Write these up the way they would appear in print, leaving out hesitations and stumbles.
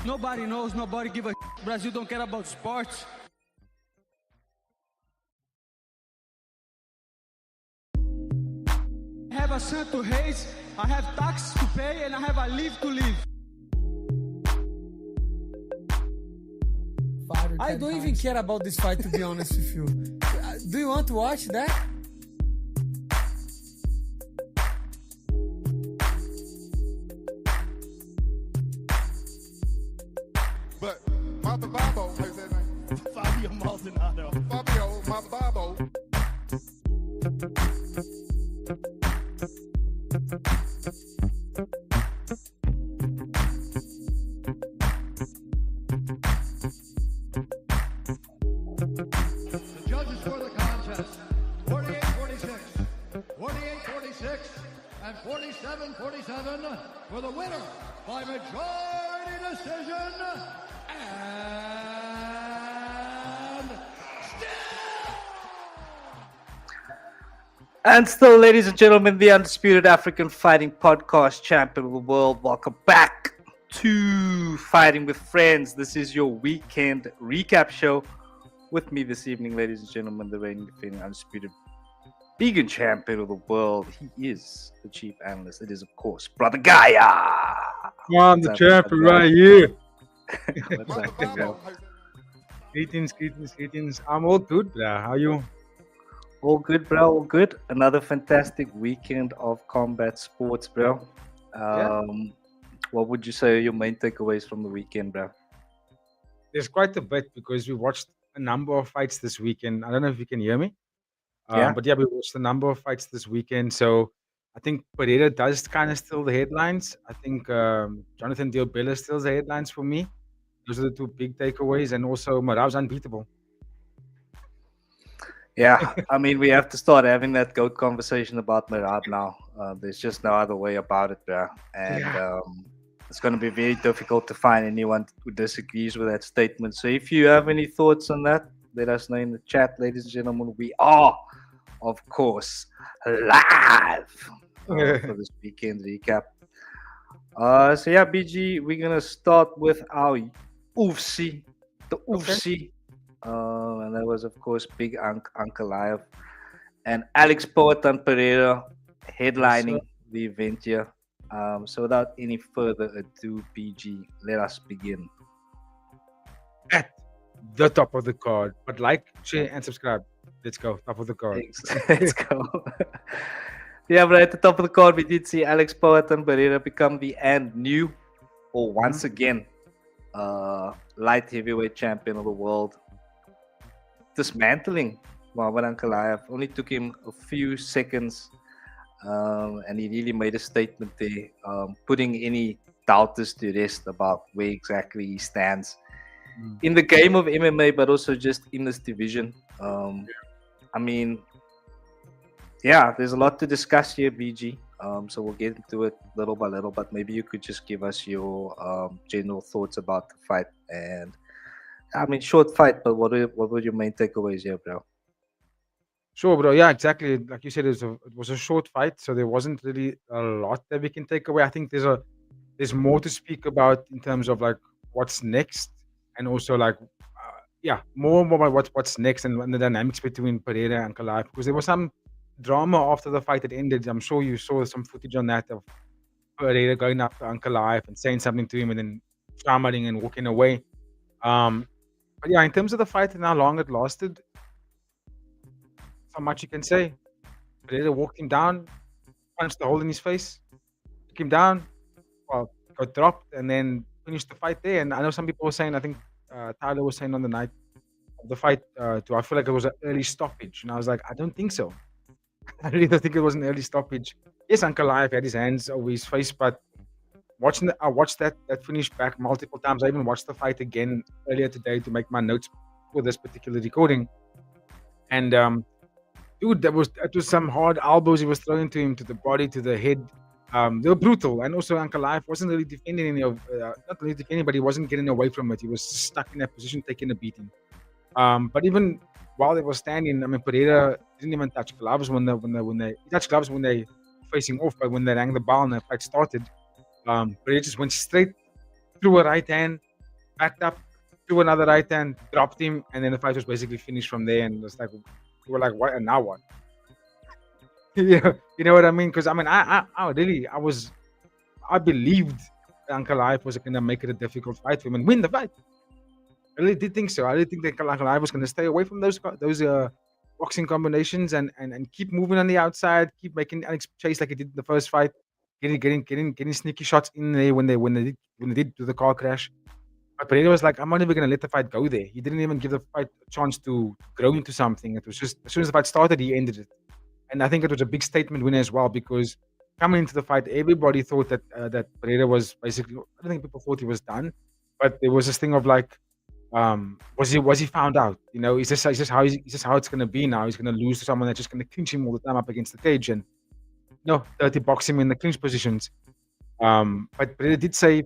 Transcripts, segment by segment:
Nobody knows, nobody give a shit. Brazil don't care about sports. I have a son to raise, I have taxes to pay, and I have a life to live. I don't even care about this fight, to be honest with you. Do you want to watch that? But Mama Babo, how's that name? Fabio Maldonado. Fabio, Mama Babo. The judges for the contest, 48-46, 48-46, and 47-47 for the winner by majority decision, And still, ladies and gentlemen, the Undisputed African Fighting Podcast Champion of the World. Welcome back to Fighting with Friends. This is your weekend recap show. With me this evening, ladies and gentlemen, the reigning defending Undisputed Vegan Champion of the World. He is the chief analyst. It is, of course, Brother Gaia. I'm the champion right here. What's Mama up, Babo, bro? how's that? Greetings. I'm all good, bro. How are you? All good, bro. All good. Another fantastic weekend of combat sports, bro. What would you say are your main takeaways from the weekend, bro? There's quite a bit because we watched a number of fights this weekend. I don't know if you can hear me. Yeah. But yeah, we watched a number of fights this weekend. So I think Pereira does kind of steal the headlines. I think Jonathan Diobella steals the headlines for me. Those are the two big takeaways. And also Merab's unbeatable. Yeah, I mean, we have to start having that GOAT conversation about Merab now. There's just no other way about it, bro. And it's going to be very difficult to find anyone who disagrees with that statement. So if you have any thoughts on that, let us know in the chat, ladies and gentlemen. We are, of course, live for this weekend recap. So yeah, BG, we're going to start with our UFC, the UFC. And that was, of course, Big Ankalaev and Alex Poatan Pereira headlining the event here. So without any further ado, BG, let us begin. At the top of the card. But like, share, and subscribe. Let's go. Top of the card. Let's go. Yeah, but at the top of the card, we did see Alex Poatan Pereira become the once again, light heavyweight champion of the world. Dismantling Magomed Ankalaev. Only took him a few seconds, and he really made a statement there, putting any doubters to rest about where exactly he stands in the game of MMA, but also just in this division. I mean, yeah, there's a lot to discuss here, BG. So we'll get into it little by little, but maybe you could just give us your general thoughts about the fight. And I mean, short fight, but what were your main takeaways here, bro? Sure, bro. Yeah, exactly. Like you said, it was a short fight, so there wasn't really a lot that we can take away. I think there's more to speak about in terms of like what's next, and also like more about what's next and the dynamics between Pereira and Ankalaev, because there was some drama after the fight that ended. I'm sure you saw some footage on that of Pereira going up to Ankalaev and saying something to him and then stammering and walking away. But yeah, in terms of the fight and how long it lasted, not much you can say. Pereira walked him down, punched the hole in his face, took him down, got dropped, and then finished the fight there. And I know some people were saying, I think Tyler was saying on the night of the fight, do I feel like it was an early stoppage? And I was like, I don't think so. I really don't think it was an early stoppage. Yes, Ankalaev had his hands over his face, but I watched that finish back multiple times. I even watched the fight again earlier today to make my notes for this particular recording. And dude, that was some hard elbows he was throwing to him, to the body, to the head. They were brutal. And also Ankalaev wasn't really defending not really defending, but he wasn't getting away from it. He was stuck in that position, taking a beating. But even while they were standing, I mean, Pereira didn't even touch gloves when they touched gloves when they facing off, but when they rang the bell and the fight started, Pereira just went straight through a right hand, backed up, threw another right hand, dropped him, and then the fight was basically finished from there. And it's like, we were like, what? And now what? Yeah, you know what I mean? Because I mean, I believed Ankalaev was going to make it a difficult fight for him and win the fight. I really did think so. I really think that Ankalaev was going to stay away from those boxing combinations and keep moving on the outside, keep making Alex chase like he did in the first fight, getting sneaky shots in there when they did do the car crash. But Pereira was like, I'm not even going to let the fight go there. He didn't even give the fight a chance to grow into something. It was just, as soon as the fight started, he ended it. And I think it was a big statement win as well, because coming into the fight, everybody thought that Pereira was basically, I don't think people thought he was done, but there was this thing of like, was he found out? You know, is this how it's going to be now? He's going to lose to someone that's just going to clinch him all the time up against the cage and, dirty box him in the clinch positions. But Pereira did say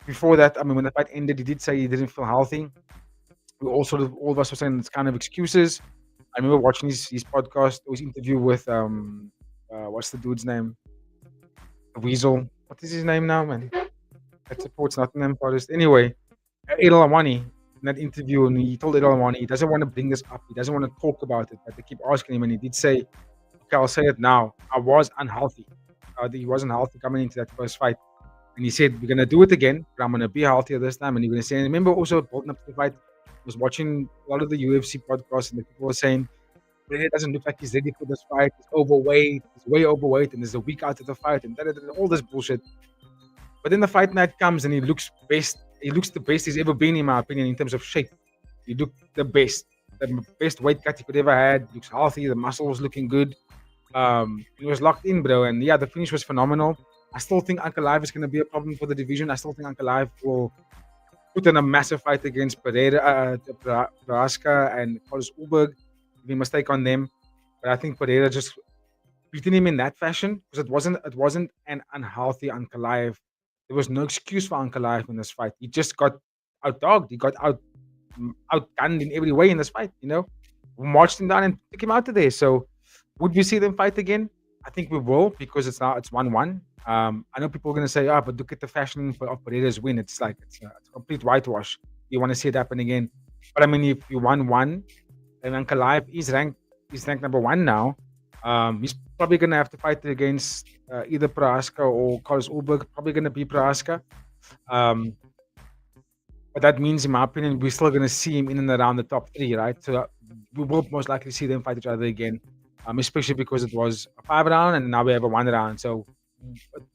before that, I mean, when the fight ended, he did say he didn't feel healthy. All of us were saying it's kind of excuses. I remember watching his podcast, his interview with what's the dude's name? Weasel. What is his name now, man? That supports Nottingham Forest. Anyway, Adel Awani, in that interview, and he told Adel Awani he doesn't want to bring this up. He doesn't want to talk about it, but they keep asking him, and he did say, okay, I'll say it now. I was unhealthy. He wasn't healthy coming into that first fight. And he said, we're going to do it again, but I'm going to be healthier this time. And you're going to say, and remember also building up to the fight, I was watching a lot of the UFC podcasts, and the people were saying, it doesn't look like he's ready for this fight. He's overweight. He's way overweight, and there's a week out of the fight, and all this bullshit. But then the fight night comes, and he looks best. He looks the best he's ever been, in my opinion, in terms of shape. He looked the best weight cut he could ever had. He looks healthy. The muscle was looking good. He was locked in, bro. And yeah, the finish was phenomenal. I still think Ankalaev is going to be a problem for the division. I still think Ankalaev will put in a massive fight against Pereira, Prohaska, and Carlos Ulberg. If he must take on them, but I think Pereira just beating him in that fashion, because it wasn't an unhealthy Ankalaev. There was no excuse for Ankalaev in this fight. He just got outdogged. He got outgunned in every way in this fight. We marched him down and took him out of there. So, would we see them fight again? I think we will, because it's 1-1. I know people are going to say, but look at the fashion of Pereira's win. It's like it's a complete whitewash. You want to see it happen again? But I mean, if you 1-1. And Ankalaev is ranked number 1 now. He's probably going to have to fight against either Prohaska or Carlos Ulberg. Probably going to be Prohaska. But that means, in my opinion, we're still going to see him in and around the top 3, right? So we will most likely see them fight each other again, especially because it was a 5-round and now we have a 1 round. So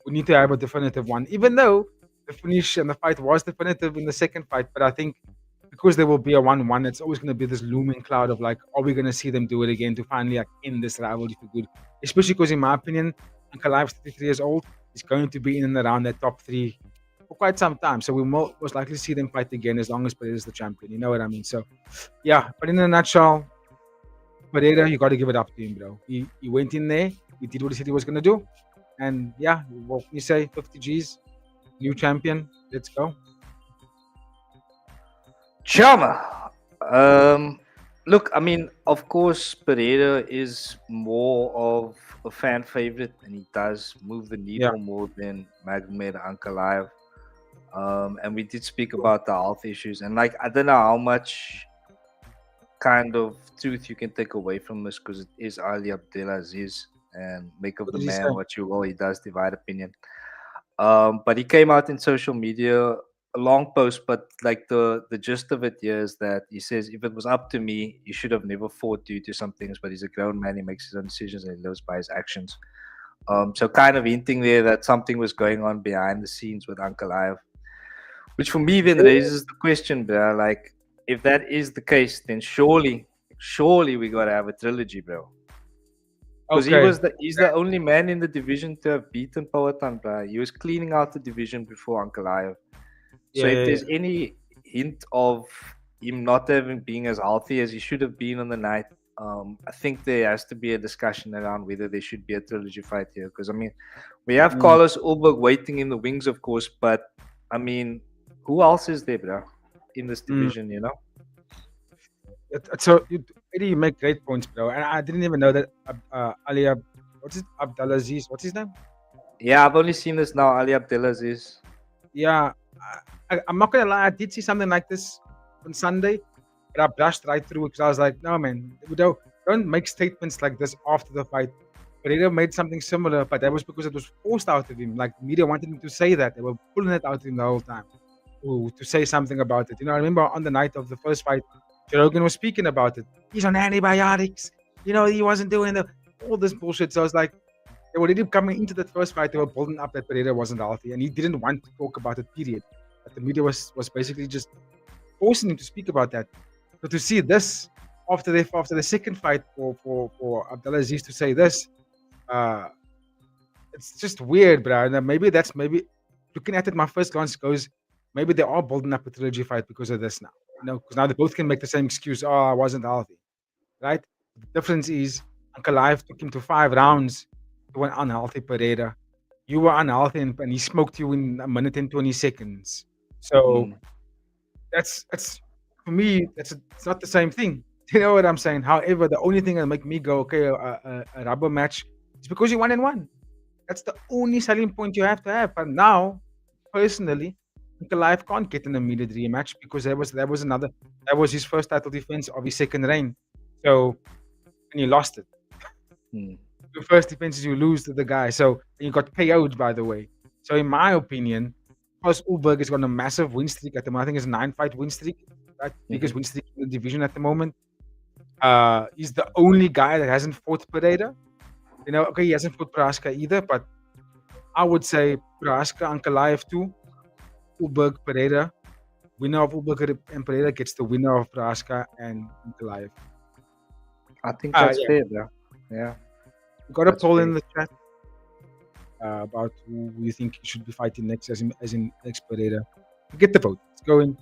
we need to have a definitive one, even though the finish and the fight was definitive in the second fight. But I think because there will be a 1-1, it's always going to be this looming cloud of like, are we going to see them do it again to finally end this rivalry for good? Especially because, in my opinion, Ankalaev's 33 years old. He's going to be in and around that top 3 for quite some time. So we will most likely see them fight again as long as Pereira is the champion. You know what I mean? So, yeah. But in a nutshell, Pereira, you got to give it up to him, bro. He went in there. He did what he said he was going to do. And yeah, what can you say? 50 G's, new champion. Let's go. Chama. Look, I mean, of course, Pereira is more of a fan favorite, and he does move the needle more than Magomed Ankalaev. And we did speak about the health issues, and like, I don't know how much kind of truth you can take away from this, because it is Ali Abdelaziz, and make of the man what you will. He does divide opinion. But he came out in social media, a long post, but like the gist of it here is that he says, if it was up to me, he should have never fought due to some things, but he's a grown man, he makes his own decisions, and he lives by his actions. So kind of hinting there that something was going on behind the scenes with Ankalaev, Which for me then raises the question, bro. Like, if that is the case, then surely we gotta have a trilogy, bro. Because he's the only man in the division to have beaten Poatan, bro. He was cleaning out the division before Ankalaev. So if there's any hint of him not having being as healthy as he should have been on the night, I think there has to be a discussion around whether there should be a trilogy fight here. Because I mean, we have Carlos Ulberg waiting in the wings, of course, but I mean, who else is there, bro, in this division? You know. So you make great points, bro. And I didn't even know that Ali Abdelaziz, what's his name? Yeah, I've only seen this now, Ali Abdelaziz. Yeah, I'm not gonna lie, I did see something like this on Sunday, but I brushed right through it because I was like, no, man, don't make statements like this after the fight. Pereira made something similar, but that was because it was forced out of him. Like, the media wanted him to say that. They were pulling it out of him the whole time to say something about it. You know, I remember on the night of the first fight, Rogan was speaking about it. He's on antibiotics. You know, he wasn't doing all this bullshit. So I was like, they were already coming into that first fight. They were building up that Pereira wasn't healthy, and he didn't want to talk about it, period. But the media was basically just forcing him to speak about that. So to see this after the second fight for Abdelaziz to say this, it's just weird, bro. And maybe looking at it, my first glance goes, maybe they are building up a trilogy fight because of this now. You know, because now they both can make the same excuse. Oh, I wasn't healthy, right? The difference is Ankalaev took him to 5 rounds to an unhealthy Pereira. You were unhealthy, and he smoked you in a minute and 20 seconds. So that's for me. It's not the same thing. You know what I'm saying? However, the only thing that make me go, okay, a rubber match is because you 1-1. That's the only selling point you have to have. But now, personally, Ankalaev can't get an immediate rematch because that was his first title defense of his second reign. So, and he lost it. The first defense is you lose to the guy. So, and you got KO'd, by the way. So, in my opinion, Carlos Ulberg has got a massive win streak at the moment. I think it's a 9-fight win streak. Right? Biggest win streak in the division at the moment. He's the only guy that hasn't fought Pereira. You know, okay, he hasn't fought Prajanchai either, but I would say Prajanchai, Ankalaev too. Ulberg, Pereira. Winner of Ulberg and Pereira gets the winner of Prajanchai and Ankalaev. I think that's fair, bro. Yeah. We got a poll in the chat about who you think should be fighting next, as in next Pereira. Get the vote. Let's go in.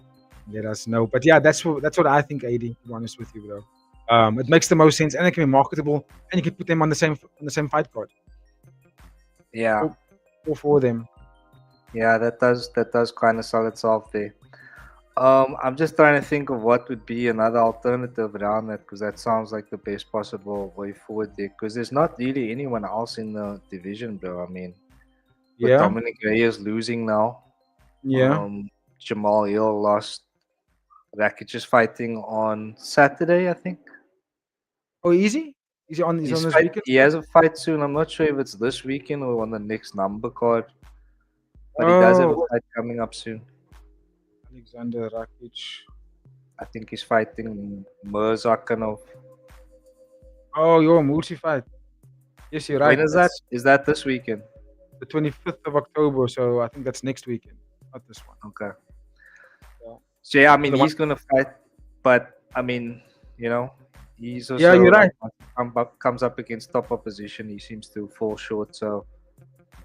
Let us know. But yeah, that's what I think, AD, to be honest with you, bro. It makes the most sense, and it can be marketable, and you can put them on the same fight card. Yeah. Or for them. Yeah, that does kind of sell itself there. I'm just trying to think of what would be another alternative around that, because that sounds like the best possible way forward there. Because there's not really anyone else in the division, bro. I mean, with Dominic Reyes losing now. Yeah. Jamal Hill lost. Rakic is fighting on Saturday, I think. Oh, easy? Is he on this weekend? He has a fight soon. I'm not sure if it's this weekend or on the next number card. But he does have a fight coming up soon. Alexander Rakic. I think he's fighting Mirzakhanov. Oh, your Mursi fight. Yes, you're right. When is that? Is that this weekend? The 25th of October, so I think that's next weekend, not this one. Okay. So yeah, I mean, he's gonna fight, but I mean, you know, he's also you're right. Comes up against top opposition. He seems to fall short. So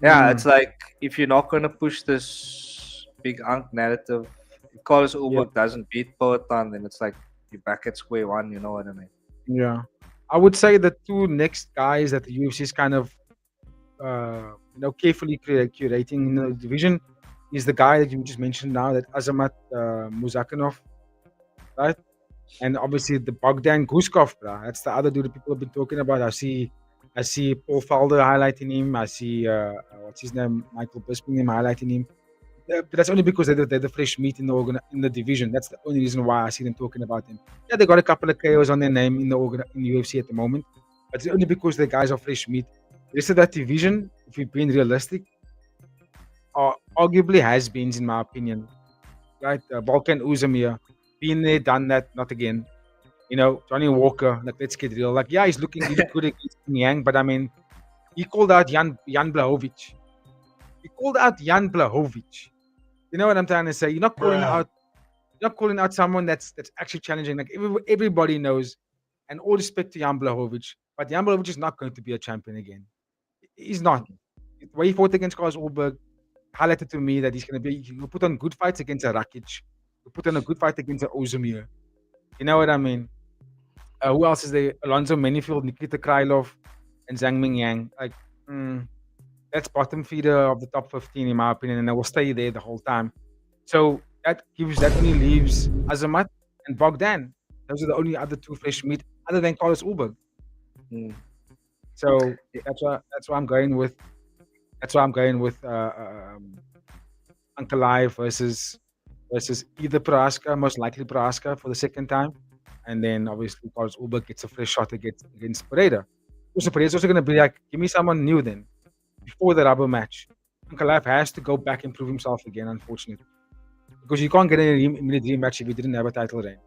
yeah, it's like if you're not gonna push this big Unk narrative, if Carlos Ulberg doesn't beat Poatan, then it's like you're back at square one. You know what I mean? Yeah, I would say the two next guys that the UFC is kind of, carefully curating in the division is the guy that you just mentioned now, that Azamat Muzakhanov, right? And obviously the Bogdan Guskov, bro. That's the other dude that people have been talking about. I see Paul Felder highlighting him. I see what's his name, Michael Bisping highlighting him. But that's only because they're the fresh meat in the division. That's the only reason why I see them talking about him. Yeah, they got a couple of KOs on their name in the UFC at the moment, but it's only because the guys are fresh meat. The rest of that division, if we're being realistic, are arguably has-beens in my opinion. Right, Balkan Uzumir, been there, done that, not again. You know, Johnny Walker, like, let's get real. Like, yeah, he's looking really good against Yang, but I mean, he called out Jan Blachowicz. He called out Jan Blachowicz. You know what I'm trying to say? You're not calling out someone that's actually challenging. Like everybody knows, and all respect to Jan Blachowicz, but Jan Blachowicz is not going to be a champion again. He's not. The way he fought against Carlos Ulberg highlighted to me that he's going to be. He'll put on good fights against a Rakic. He'll put on a good fight against an Ozdemir. You know what I mean? Who else is there? Alonzo Menifield, Nikita Krylov, and Zhang Mingyang. Like, that's bottom feeder of the top 15 in my opinion, and I will stay there the whole time. So that only leaves Azamat and Bogdan. Those are the only other two fresh meat other than Carlos Ulberg. So that's why I'm going with. That's why I'm going with Ankalaev versus either Prohaska, most likely Prohaska for the second time, and then obviously Carlos Ulberg gets a fresh shot against Pereira. Also, Pereira's also going to be like, give me someone new then before the rubber match. Ankalaev has to go back and prove himself again, unfortunately, because you can't get an immediate rematch if you didn't have a title reign.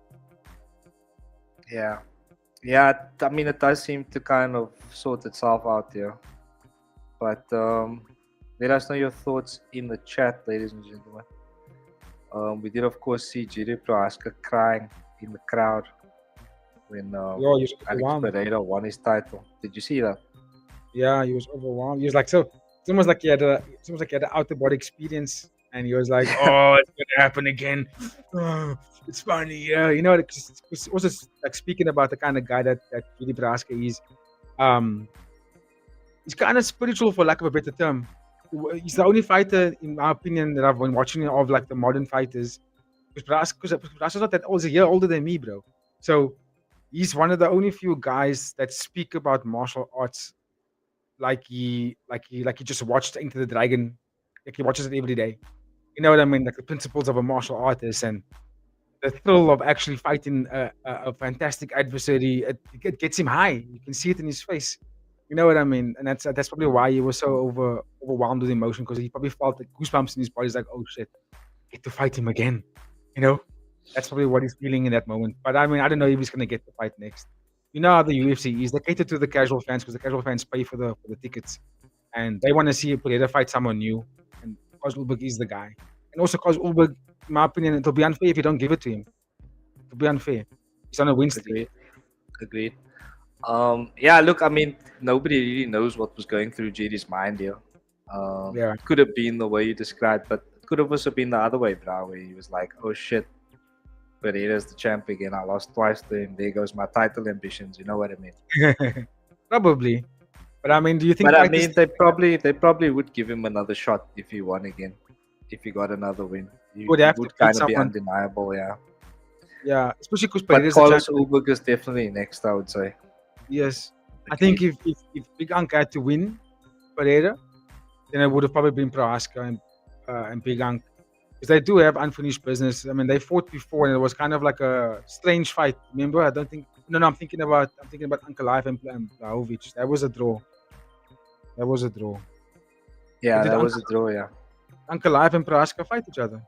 Yeah. I mean, it does seem to kind of sort itself out here. But let us know your thoughts in the chat, ladies and gentlemen. We did, of course, see Jiri Prohaska crying in the crowd when Alex Pereira won his title. Did you see that? Yeah, he was overwhelmed. He was like, so it's almost like he had an out-of-body experience, and he was like, "Oh, it's gonna happen again. Oh, it's funny." Yeah, you know, it's also like speaking about the kind of guy that Jiri Prohaska is. He's kind of spiritual, for lack of a better term. He's the only fighter, in my opinion, that I've been watching of like the modern fighters. Because Prohaska's not that old; he's a year older than me, bro. So he's one of the only few guys that speak about martial arts like he just watched Into the Dragon. Like he watches it every day. You know what I mean? Like the principles of a martial artist and the thrill of actually fighting a fantastic adversary. It gets him high. You can see it in his face. You know what I mean? And that's probably why he was so overwhelmed with emotion, because he probably felt the goosebumps in his body. He's like, oh shit, I get to fight him again. You know? That's probably what he's feeling in that moment. But I mean, I don't know if he's going to get the fight next. You know how the UFC is. They cater to the casual fans because the casual fans pay for the tickets. And they want to see Pereira fight someone new. And Carlos Ulberg is the guy. And also Carlos Ulberg, in my opinion, it'll be unfair if you don't give it to him. It'll be unfair. He's on a win streak. Agreed. Yeah, look, I mean, nobody really knows what was going through JD's mind here. It could have been the way you described, but it could have also been the other way, bro, where he was like, oh shit, Pereira's the champ again. I lost twice to him. There goes my title ambitions. You know what I mean? Probably. But I mean, do you think? But I mean, they probably would give him another shot if he won again. If he got another win, it would kind of be undeniable. Yeah, especially because Pereira's Carlos Ulberg is definitely next, I would say. Yes, I think if Big Ank had to win Pereira, then it would have probably been Prohaska and Big Ank, because they do have unfinished business. I mean, they fought before, and it was kind of like a strange fight. Remember? I don't think. No, I'm thinking about Ankalaev and Blachowicz. That was a draw. Yeah, that was a draw. Yeah. Ankalaev and Prohaska fight each other.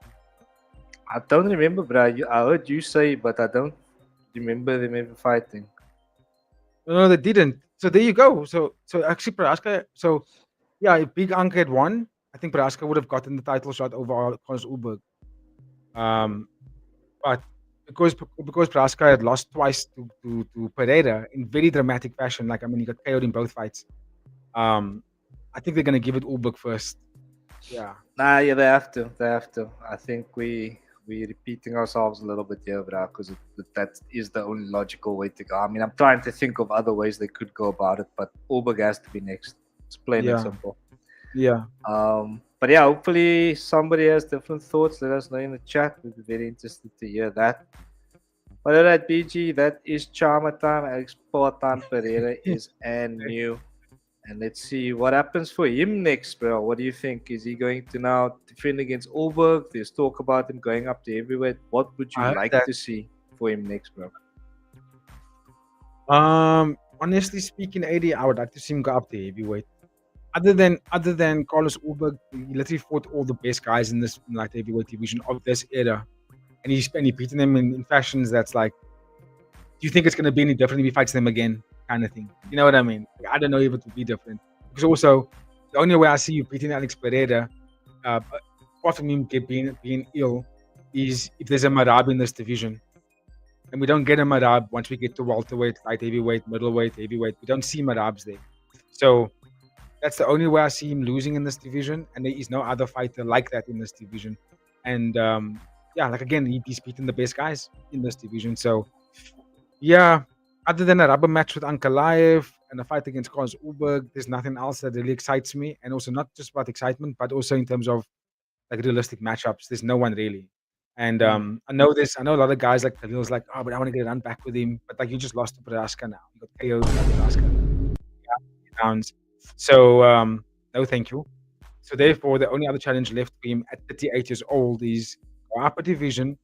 I don't remember, bro. I heard you say, but I don't remember them ever fighting. No, they didn't. So there you go. So actually, Prohaska. So yeah, if Big Ank had won, I think Prohaska would have gotten the title shot over Carlos Ulberg. But because Prohaska had lost twice to Pereira in very dramatic fashion, like I mean, he got KO'd in both fights. I think they're gonna give it Ulberg first. Yeah. Yeah, they have to. I think we're repeating ourselves a little bit here, bro, because that is the only logical way to go. I mean, I'm trying to think of other ways they could go about it, but Ulberg has to be next. It's plain and simple. Yeah. But yeah, hopefully somebody has different thoughts. Let us know in the chat. We'd be very interested to hear that. But all right, BG, that is Charmer time. Alex Poatan Pereira is and new. And let's see what happens for him next, bro. What do you think? Is he going to now defend against Ulberg? There's talk about him going up to heavyweight. What would you like to see for him next, bro? Honestly speaking, AD, I would like to see him go up to heavyweight. Other than Carlos Ulberg, he literally fought all the best guys in this light heavyweight division of this era, and he beaten them in fashions that's like, do you think it's going to be any different if he fights them again? Kind of thing. You know what I mean? I don't know if it will be different. Because also, the only way I see you beating Alex Pereira apart from him being ill, is if there's a Merab in this division. And we don't get a Merab once we get to welterweight, light heavyweight, middleweight, heavyweight. We don't see Merabs there. So that's the only way I see him losing in this division. And there is no other fighter like that in this division. And like again, he's beaten the best guys in this division. So yeah, other than a rubber match with Ankalaev and a fight against Cory Sandhagen, there's nothing else that really excites me. And also not just about excitement, but also in terms of like realistic matchups. There's no one really. And I know a lot of guys like Khalil's like, oh, but I want to get a run back with him. But like you just lost to Prajanchai now. You got KO'd by Prajanchai. Rounds. So no thank you. So therefore the only other challenge left for him at 38 years old is go up a division,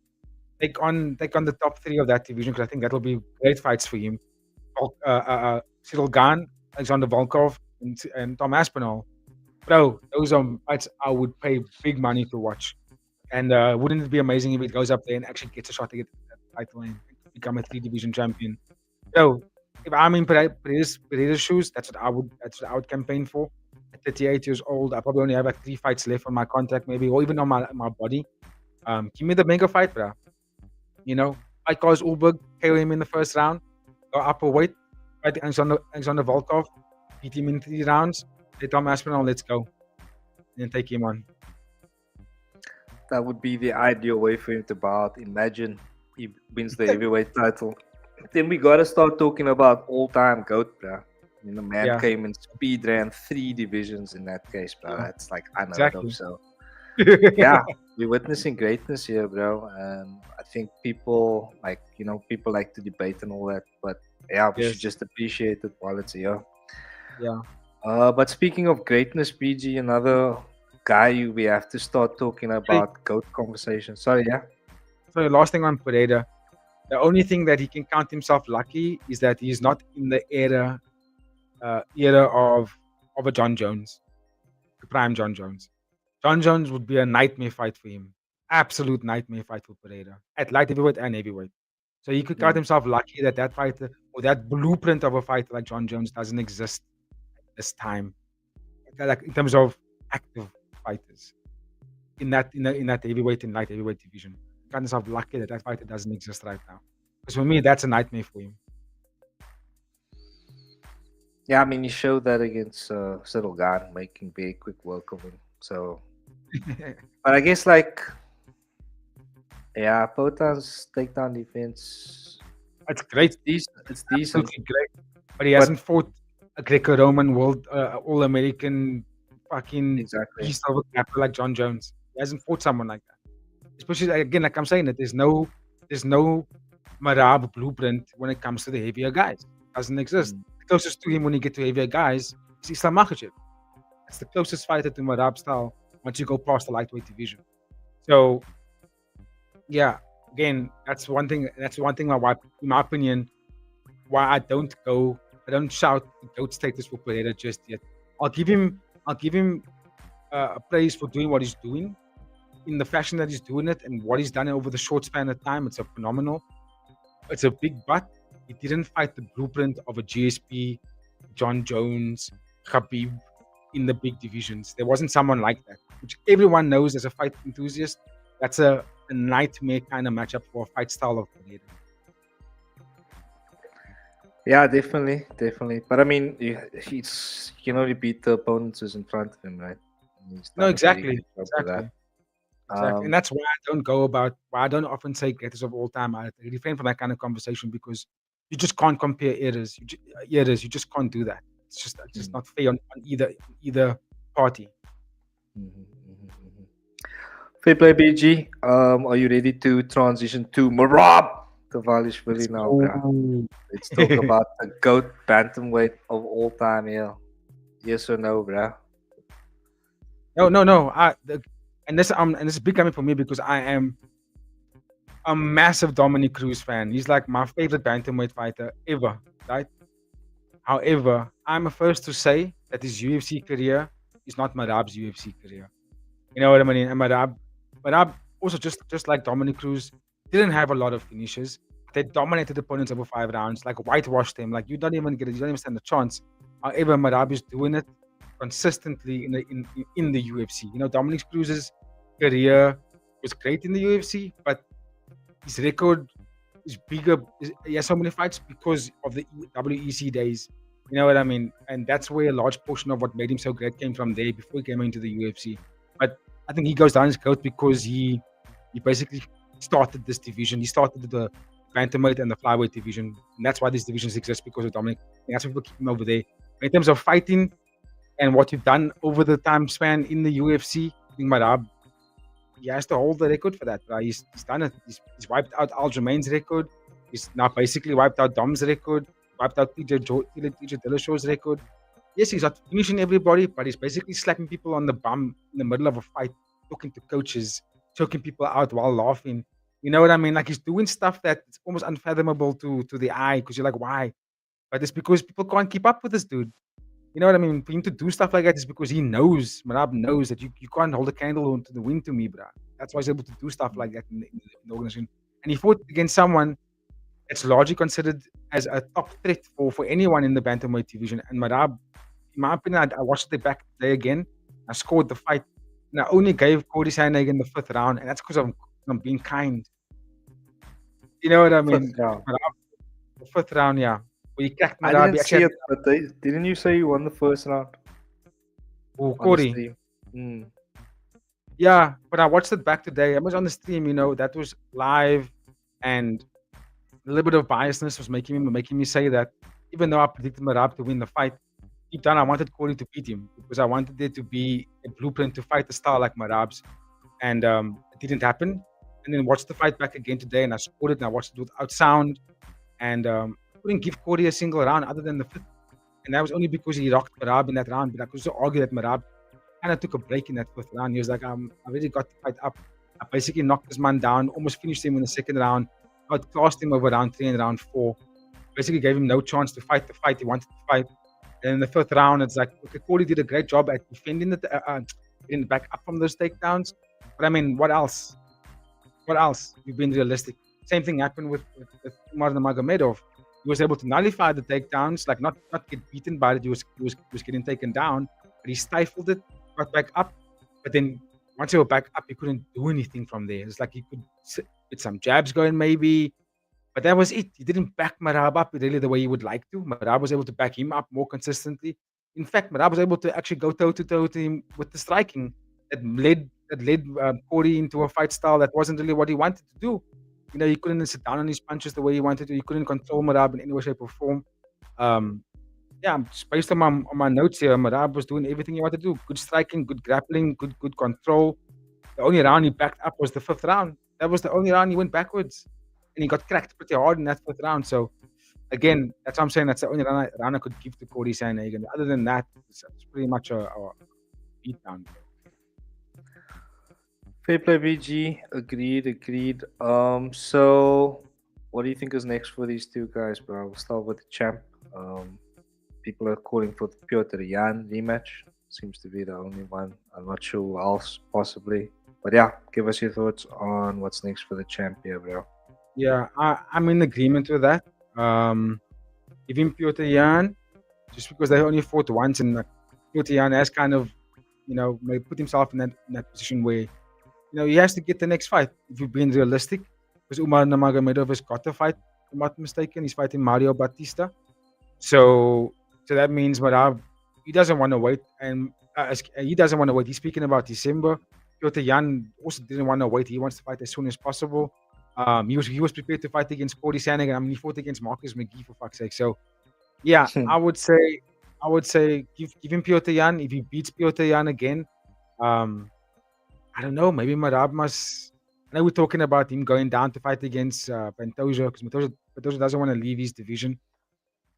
take on the top 3 of that division, because I think that'll be great fights for him. Cyril Gane, Alexander Volkov, and Tom Aspinall. Bro, those are fights I would pay big money to watch. And wouldn't it be amazing if it goes up there and actually gets a shot to get that title and become a 3-division champion? So if I'm in Pereira's shoes, that's what I would campaign for. At 38 years old, I probably only have like 3 fights left on my contract, maybe, or even on my body. Give me the mega fight, bro. You know, fight Cory Sandhagen, KO him in the first round, go up a weight, fight Alexander Volkov, beat him in 3 rounds. Hey, Tom Aspinall, let's go, and then take him on. That would be the ideal way for him to bow out. Imagine he wins the heavyweight title. Then we gotta start talking about all-time GOAT, bro. The man came and speed ran 3 divisions in that case, bro. That's like unheard of. So yeah, we're witnessing greatness here, bro. And I think people like to debate and all that, but yeah, we should just appreciate it while it's here. Yeah. But speaking of greatness, PG, another guy we have to start talking about GOAT conversation. Sorry, yeah. So the last thing on Pereira, the only thing that he can count himself lucky is that he's not in the era of a John Jones, the prime John Jones. John Jones would be a nightmare fight for him. Absolute nightmare fight for Pereira at light heavyweight and heavyweight. So he could count himself lucky that fighter or that blueprint of a fighter like John Jones doesn't exist at this time. Like in terms of active fighters in that heavyweight and light heavyweight division. Count himself lucky that fighter doesn't exist right now. Because for me, that's a nightmare for him. Yeah, I mean, he showed that against Cyril Gane, making very quick work of him. So, but I guess Potan's takedown defense. It's great. It's decent. Great. But he hasn't fought a Greco-Roman world all-American fucking beast of a grappler like John Jones. He hasn't fought someone like that. Especially again, like I'm saying, that there's no Merab blueprint when it comes to the heavier guys. It doesn't exist. The closest to him when you get to heavier guys is Islam Makhachev. It's the closest fighter to Merab style once you go past the lightweight division. So yeah, again, that's one thing why, in my opinion, why I don't shout the GOAT status for Pereira just yet. I'll give him praise for doing what he's doing in the fashion that he's doing it and what he's done over the short span of time. It's a phenomenal. It's a big but. He didn't fight the blueprint of a GSP, John Jones, Khabib in the big divisions. There wasn't someone like that, which everyone knows as a fight enthusiast. That's a nightmare kind of matchup for a fight style of Pereira. Yeah, definitely. But I mean, he beat the opponents who's in front of him, right? No, exactly. And that's why I don't often say greatest of all time. I refrain from that kind of conversation because you just can't compare eras. You just can't do that. It's just not fair on either party. Fair play, BG. Are you ready to transition to Merab Dvalishvili now, bro? Let's talk about the GOAT bantamweight of all time here. Yes or no, bro? No. And this is big coming for me because I am a massive Dominic Cruz fan. He's like my favorite bantamweight fighter ever, right? However, I'm the first to say that his UFC career is not Merab's UFC career. You know what I mean? And Merab also just like Dominic Cruz didn't have a lot of finishes. They dominated opponents over 5 rounds, like whitewashed them. Like you don't even stand a chance. However, Merab is doing it consistently in the UFC. You know, Dominic Cruz's career was great in the UFC, but his record is bigger. He has so many fights because of the WEC days. You know what I mean? And that's where a large portion of what made him so great came from there before he came into the UFC. But I think he goes down as GOAT because he basically started this division. He started the bantamweight and the flyweight division, and that's why these divisions exist, because of Dominic. And that's why people keep him over there. In terms of fighting and what you've done over the time span in the UFC, I think Merab, he has to hold the record for that. He's done it. He's wiped out Aljamain's record. He's now basically wiped out Dom's record, wiped out TJ Dillashaw's record. Yes, he's not finishing everybody, but he's basically slapping people on the bum in the middle of a fight, talking to coaches, choking people out while laughing. You know what I mean? Like, he's doing stuff that's almost unfathomable to the eye, because you're like, why? But it's because people can't keep up with this dude. You know what I mean? For him to do stuff like that is because Merab knows that you can't hold a candle to the wind to me, bro. That's why he's able to do stuff like that in the organization. And he fought against someone that's largely considered as a top threat for anyone in the bantamweight division. And Merab, in my opinion, I watched it back today again. I scored the fight. And I only gave Cory Sandhagen the 5th round, and that's because I'm being kind. You know what I mean? Round. The 5th round, yeah. We cracked I Merab. didn't see it, but didn't you say you won the first round? Oh, on the Cory. stream? Mm. Yeah, but I watched it back today. I was on the stream, that was live, and a little bit of biasness was making me say that, even though I predicted Merab to win the fight, deep down I wanted Cory to beat him, because I wanted there to be a blueprint to fight a style like Merab's, and it didn't happen. And then watched the fight back again today, and I scored it, and I watched it without sound, and couldn't give Cory a single round other than the 5th, and that was only because he rocked Merab in that round. But I could also argue that Merab kind of took a break in that 5th round. He was like, I already got the fight up. I basically knocked this man down, almost finished him in the 2nd round, outclassed him over round 3 and round 4. Basically gave him no chance to fight the fight he wanted to fight. And in the 5th round, it's like, okay, Cory did a great job at defending getting back up from those takedowns. But I mean, what else? What else? We've been realistic. Same thing happened with Umar Nurmagomedov. He was able to nullify the takedowns, like not get beaten by it. He was getting taken down, but he stifled it, got back up. But then once he was back up, he couldn't do anything from there. It's like he could get some jabs going maybe, but that was it. He didn't back Merab up really the way he would like to. Merab was able to back him up more consistently. In fact, Merab was able to actually go toe-to-toe to him with the striking that led Cory into a fight style that wasn't really what he wanted to do. He couldn't sit down on his punches the way he wanted to. He couldn't control Merab in any way, shape, or form. Just based on my notes here, Merab was doing everything he wanted to do. Good striking, good grappling, good control. The only round he backed up was the 5th round. That was the only round he went backwards. And he got cracked pretty hard in that 5th round. So, again, that's what I'm saying. That's the only round I could give to Cory Sandhagen. Other than that, it's pretty much a beatdown. Fair play, VG. Agreed. So what do you think is next for these two guys, bro? We'll start with the champ. People are calling for the Petr Yan rematch. Seems to be the only one. I'm not sure who else, possibly. But yeah, give us your thoughts on what's next for the champ here, bro. Yeah, I'm in agreement with that. Give him Petr Yan, just because they only fought once, and Petr Yan has kind of, may put himself in that position where, he has to get the next fight, if you're being realistic. Because Umar Nurmagomedov has got the fight, if I'm not mistaken. He's fighting Mario Batista. So that means Merab, he doesn't want to wait. And he doesn't want to wait. He's speaking about December. Petr Yan also didn't want to wait. He wants to fight as soon as possible. He was prepared to fight against Cory Sandhagen. I mean, he fought against Marcus McGee, for fuck's sake. So, yeah, I would say give him Petr Yan. If he beats Petr Yan again, I don't know. Maybe Merab must. I know we're talking about him going down to fight against Pantoja, because Pantoja doesn't want to leave his division.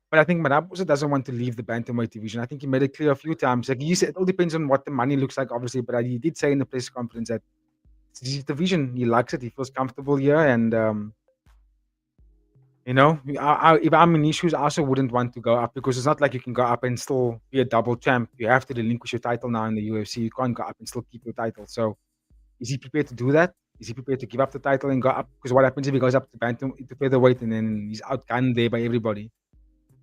But I think Merab also doesn't want to leave the bantamweight division. I think he made it clear a few times. Like he said, it all depends on what the money looks like, obviously. But he did say in the press conference that it's his division. He likes it. He feels comfortable here. And, if I'm in issues, I also wouldn't want to go up, because it's not like you can go up and still be a double champ. You have to relinquish your title now in the UFC. You can't go up and still keep your title. So is he prepared to do that? Is he prepared to give up the title and go up? Because what happens if he goes up to to featherweight and then he's outgunned there by everybody?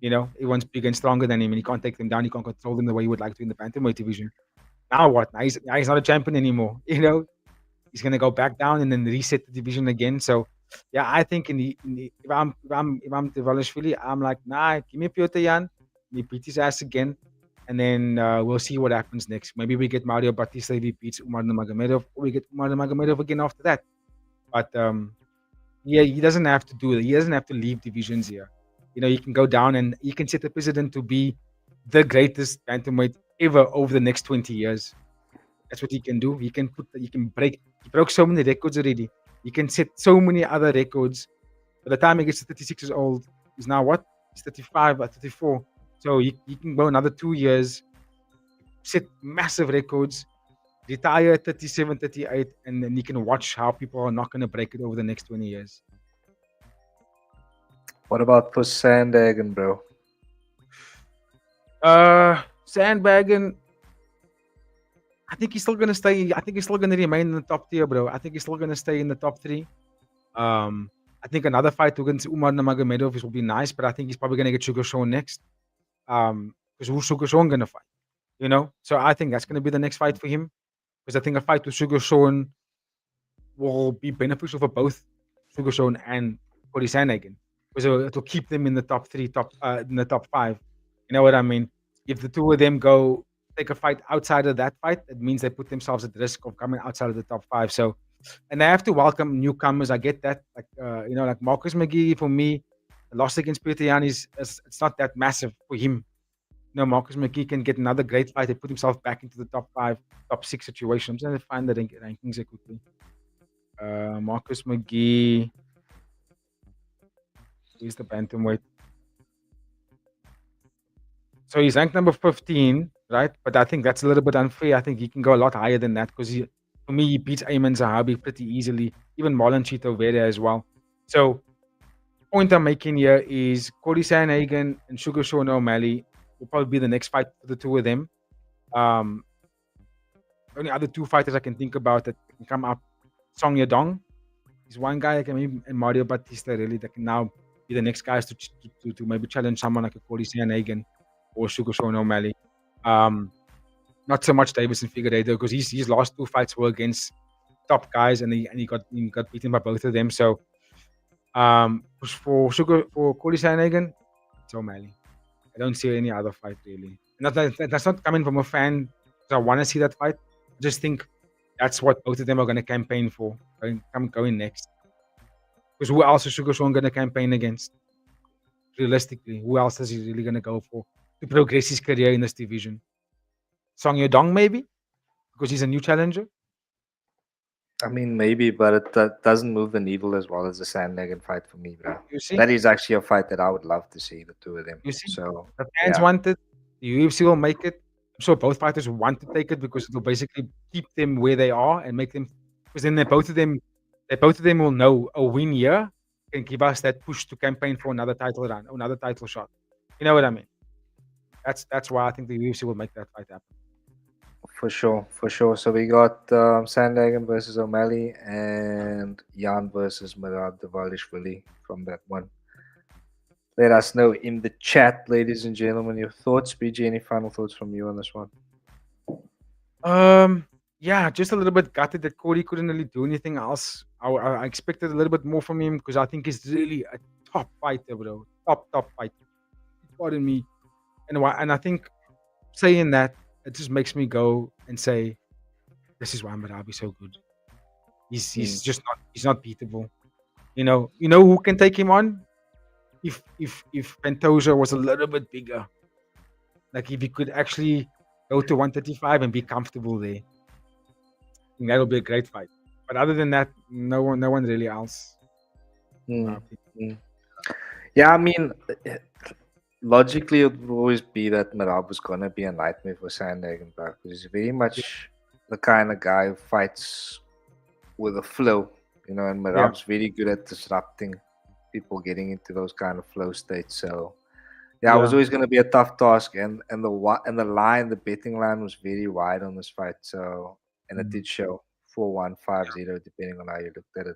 Everyone's bigger and stronger than him, and he can't take them down. He can't control them the way he would like to in the bantamweight division. Now what? Now he's not a champion anymore. he's gonna go back down and then reset the division again. So yeah, I think if I'm Dvalishvili, I'm like, nah, give me Piotr Jan, me beat his ass again, and then we'll see what happens next. Maybe we get Mario Batista if he beats Umar Nurmagomedov, or we get Umar Nurmagomedov again after that. But yeah, he doesn't have to do it. He doesn't have to leave divisions here. He can go down and he can set the precedent to be the greatest bantamweight ever over the next 20 years. That's what he can do. He broke so many records already. He can set so many other records. By the time he gets to 36 years old, he's now what? He's 35 or 34. So he can go another 2 years, set massive records, retire at 37, 38, and then you can watch how people are not going to break it over the next 20 years. What about for Sandhagen, bro? Sandhagen, I think he's still going to stay. I think he's still going to remain in the top tier, bro. I think he's still going to stay in the top 3. I think another fight against Umar Nurmagomedov will be nice, but I think he's probably going to get Sugar Sean next. Because who's Sugar Sean going to fight? So I think that's going to be the next fight for him. Because I think a fight with Sugar Sean will be beneficial for both Sugar Sean and Cory Sandhagen. Because it'll keep them in the top 3, in the top 5. You know what I mean? If the two of them go take a fight outside of that fight, it means they put themselves at risk of coming outside of the top 5. So, and they have to welcome newcomers. I get that. Like Marcus McGee, for me, the loss against Peter Jan it's not that massive for him. Marcus McGee can get another great fight and put himself back into the top 5, top 6 situation. I'm just going to find the rankings here quickly. Marcus McGee. He's the bantamweight. So he's ranked number 15, right? But I think that's a little bit unfair. I think he can go a lot higher than that because for me, he beats Ayman Zahabi pretty easily. Even Marlon Chito Vera as well. So point I'm making here is Cory Sandhagen and Sugar Sean O'Malley will probably be the next fight for the two of them. The only other 2 fighters I can think about that can come up, Song Yadong. He's one guy and Mario Batista really that can now be the next guys to maybe challenge someone like a Cory Sandhagen or Sugar Sean O'Malley. Not so much Davison Figueiredo because his last 2 fights were against top guys and he got beaten by both of them. So for Cory Sandhagen, it's O'Malley. I don't see any other fight really. That's not coming from a fan because I want to see that fight. I just think that's what both of them are going to campaign for going next. Because who else is Sugar Sean going to campaign against? Realistically, who else is he really going to go for to progress his career in this division? Song Yadong maybe? Because he's a new challenger? I mean, maybe, but it doesn't move the needle as well as the Sandhagen fight for me, bro. You see? That is actually a fight that I would love to see, the two of them. You see? So The fans want it. The UFC will make it. I'm sure both fighters want to take it because it'll basically keep them where they are and make them. Because then both of them will know a win here can give us that push to campaign for another title run, another title shot. You know what I mean? That's why I think the UFC will make that fight happen. For sure. So we got Sandhagen versus O'Malley and Jan versus Merab Dvalishvili from that one. Let us know in the chat, ladies and gentlemen, your thoughts. BG, any final thoughts from you on this one? Yeah, just a little bit gutted that Cory couldn't really do anything else. I expected a little bit more from him because I think he's really a top fighter, bro. Top fighter. Pardon me. And I think saying that, it just makes me go and say, this is why Merab is so good. He's just not beatable. You know who can take him on? If Pantoja was a little bit bigger. Like if he could actually go to 135 and be comfortable there. I think that'll be a great fight. But other than that, no one really else. Yeah, I mean, logically, it would always be that Merab was going to be a nightmare for Sandhagen, because he's very much the kind of guy who fights with a flow, and Merab's very good at disrupting people getting into those kind of flow states. So, it was always going to be a tough task, and the betting line was very wide on this fight. So, and it did show 4-1, 5-0, depending on how you looked at it.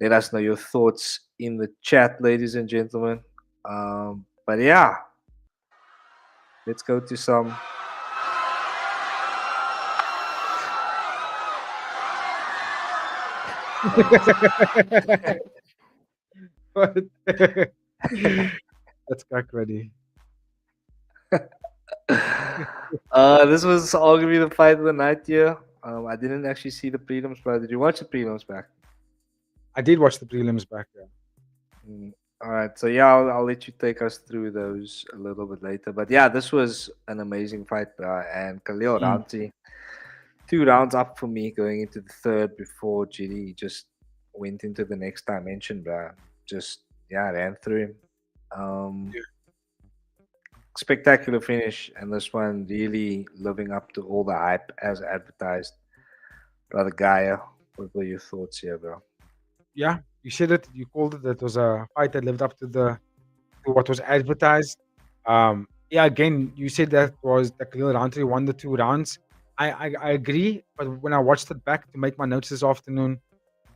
Let us know your thoughts in the chat, ladies and gentlemen. But yeah, let's go to some. But that's cock ready. This was arguably the fight of the night here. I didn't actually see the prelims, but did you watch the prelims back? I did watch the prelims back there. All right, so yeah, I'll let you take us through those a little bit later. But yeah, this was an amazing fight, and Khalil Ramsey, 2 rounds up for me going into the third before GD just went into the next dimension, bro. Just ran through him. Spectacular finish, and this one really living up to all the hype as advertised. Brother Gaia, what were your thoughts here, bro? Yeah, you said it. You called it. That was a fight that lived up to what was advertised. Again, you said that was that Khalil Ramsey won the 2 rounds. I agree, but when I watched it back to make my notes this afternoon,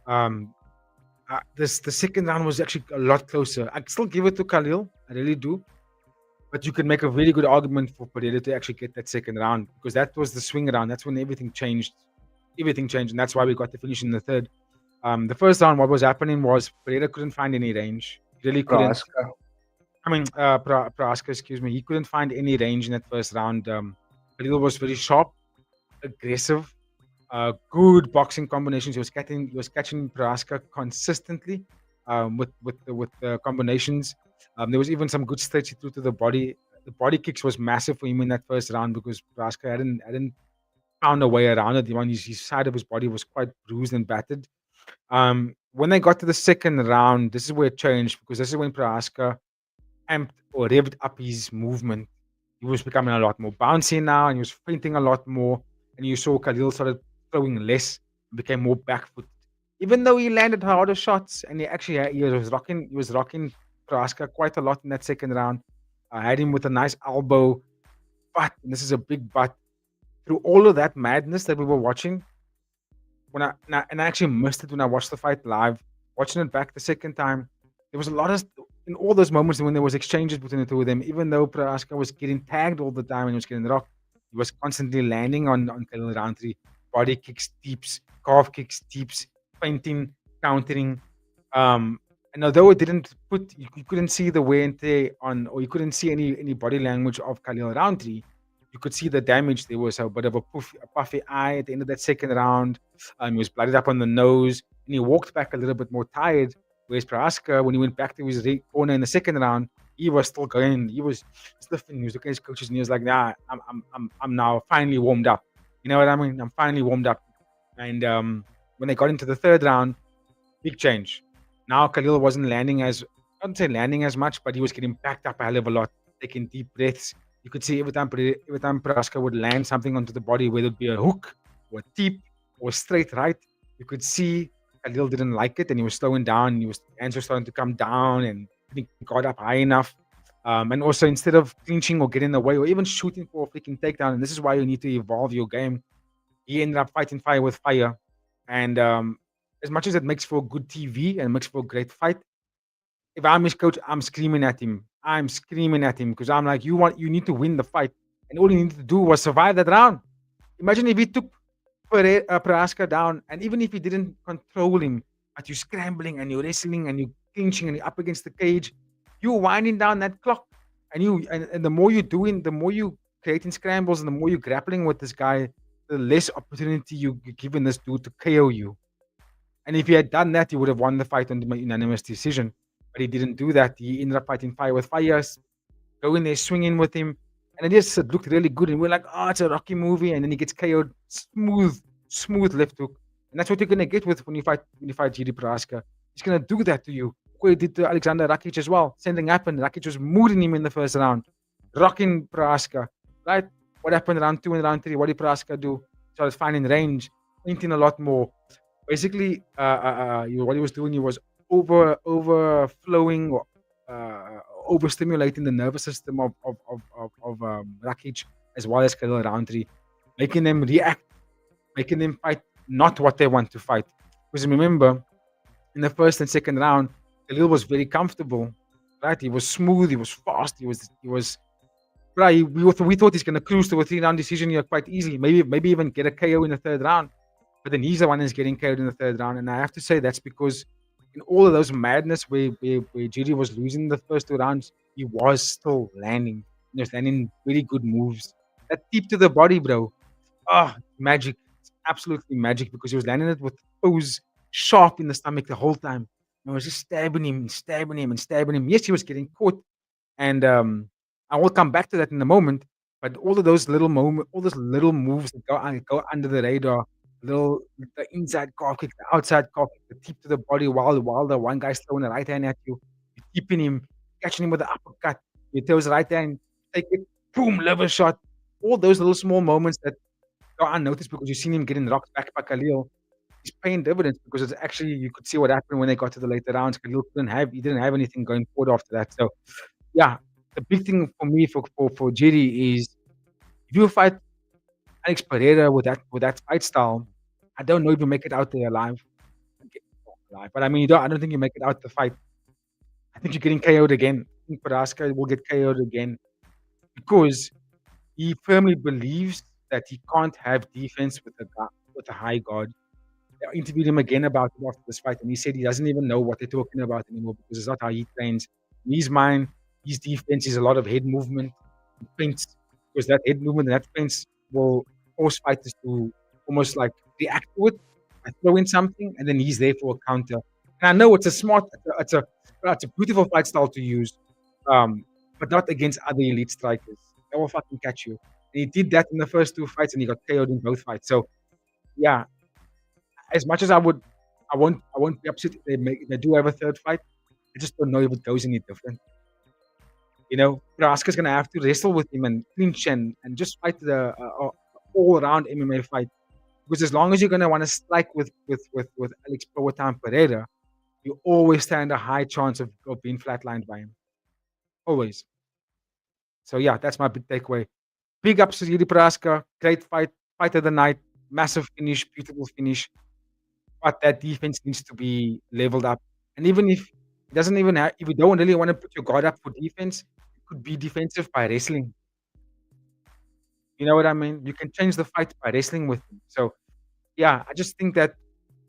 the second round was actually a lot closer. I still give it to Khalil, I really do, but you can make a really good argument for Pereira to actually get that second round because that was the swing round. That's when everything changed. And that's why we got the finish in the third. The first round, what was happening was Pereira couldn't find any range. He really couldn't. Prohaska, excuse me. He couldn't find any range in that first round. Khalil was very sharp, aggressive, good boxing combinations. He was catching Prohaska consistently with the combinations. There was even some good straight through to the body. The body kicks was massive for him in that first round because Prohaska hadn't found a way around it. His side of his body was quite bruised and battered. When they got to the second round, this is where it changed because this is when Prohaska amped or revved up his movement. He was becoming a lot more bouncy now, and he was feinting a lot more. And you saw Khalil started throwing less, became more back foot. Even though he landed harder shots, and he was rocking Prohaska quite a lot in that second round. I had him with a nice elbow, but and this is a big but. Through all of that madness that we were watching, I actually missed it when I watched the fight live. Watching it back the second time, there was a lot of in all those moments when there was exchanges between the two of them. Even though Prohaska was getting tagged all the time and he was getting rocked, he was constantly landing on Khalil Ramsey, body kicks, deeps, calf kicks, deeps, feinting, countering. And although it didn't put, you couldn't see the wear and tear on, or you couldn't see any body language of Khalil Ramsey. You could see the damage. There was a bit of a puffy eye at the end of that second round. He was blooded up on the nose, and he walked back a little bit more tired. Whereas Prohaska, when he went back to his corner in the second round, he was still going. He was sniffing. He was looking at his coaches, and he was like, "Nah, I'm now finally warmed up." You know what I mean? I'm finally warmed up. And when they got into the third round, big change. Now Khalil wasn't landing I wouldn't say landing as much, but he was getting backed up a hell of a lot, taking deep breaths. You could see every time Prohaska would land something onto the body, whether it be a hook or a deep or straight right, you could see Khalil didn't like it and he was slowing down. Hands were starting to come down and he got up high enough. And also instead of clinching or getting away or even shooting for a freaking takedown, and this is why you need to evolve your game, he ended up fighting fire with fire. And as much as it makes for good TV and makes for a great fight, if I'm his coach, I'm screaming at him. Because I'm like, you need to win the fight. And all you needed to do was survive that round. Imagine if he took Prohaska down, and even if he didn't control him, but you're scrambling and you're wrestling and you're clinching and you're up against the cage, you're winding down that clock. And the more you're doing, the more you creating scrambles and the more you're grappling with this guy, the less opportunity you're giving this dude to KO you. And if he had done that, he would have won the fight on the unanimous decision. But he didn't do that. He ended up fighting fire with fire, going there, swinging with him. And it looked really good. And we're like, oh, it's a Rocky movie. And then he gets KO'd, smooth left hook. And that's what you're going to get when you fight GD Prohaska. He's going to do that to you. He did to Alexander Rakic as well. Same thing happened. Rakic was mooring him in the first round, rocking Prohaska. Right? What happened round 2 and round 3? What did Prohaska do? Started finding range, painting a lot more. Basically, what he was doing, he was overflowing or overstimulating the nervous system of Rakic as well as Khalil Ramsey, making them react, making them fight not what they want to fight. Because remember, in the first and second round, Khalil was very comfortable, right? He was smooth, he was fast, he was right. We thought he's going to cruise to a 3-round decision here quite easy, maybe even get a KO in the third round. but then he's the one who's getting KO'd in the third round. And I have to say that's because in all of those madness where Judy was losing the first 2 rounds, he was still landing. He was landing really good moves. That deep to the body, bro. Magic. It's absolutely magic because he was landing it with those sharp in the stomach the whole time. And I was just stabbing him and stabbing him and stabbing him. Yes, he was getting caught. And I will come back to that in a moment. But all of those little moves that go under the radar, the inside calf kick, the outside calf kick, the tip to the body while the one guy's throwing the right hand at you, you're keeping him, catching him with the uppercut, you throw his right hand, take it, boom, liver shot. All those little small moments that go unnoticed because you've seen him getting rocked back by Khalil. He's paying dividends because it's actually you could see what happened when they got to the later rounds. Khalil didn't have anything going forward after that. So yeah, the big thing for me for Jiri is if you fight Alex Pereira with that fight style, I don't know if you make it out there alive. But I mean, I don't think you make it out the fight. I think you're getting KO'd again. I think Prochazka will get KO'd again because he firmly believes that he can't have defense with a high guard. I interviewed him again about it after this fight, and he said he doesn't even know what they're talking about anymore because it's not how he trains. In his mind, his defense is a lot of head movement, feints, because that head movement and that feints will force fighters to almost like react to it, throw in something, and then he's there for a counter. And I know it's it's a beautiful fight style to use, but not against other elite strikers. They will fucking catch you. And he did that in the first 2 fights, and he got KO'd in both fights. So, yeah, as much as I won't be upset if they do have a third fight. I just don't know if it goes any different. You know, Prochazka's gonna have to wrestle with him and clinch and just fight the all-around MMA fight. Because as long as you're gonna want to strike with Alex Poatan Pereira, you always stand a high chance of being flatlined by him. Always. So yeah, that's my big takeaway. Big ups to Jiri Prochazka, great fight of the night, massive finish, beautiful finish. But that defense needs to be leveled up. And even if it doesn't even have, if you don't really want to put your guard up for defense, it could be defensive by wrestling. You know what I mean? You can change the fight by wrestling with him. So yeah, I just think that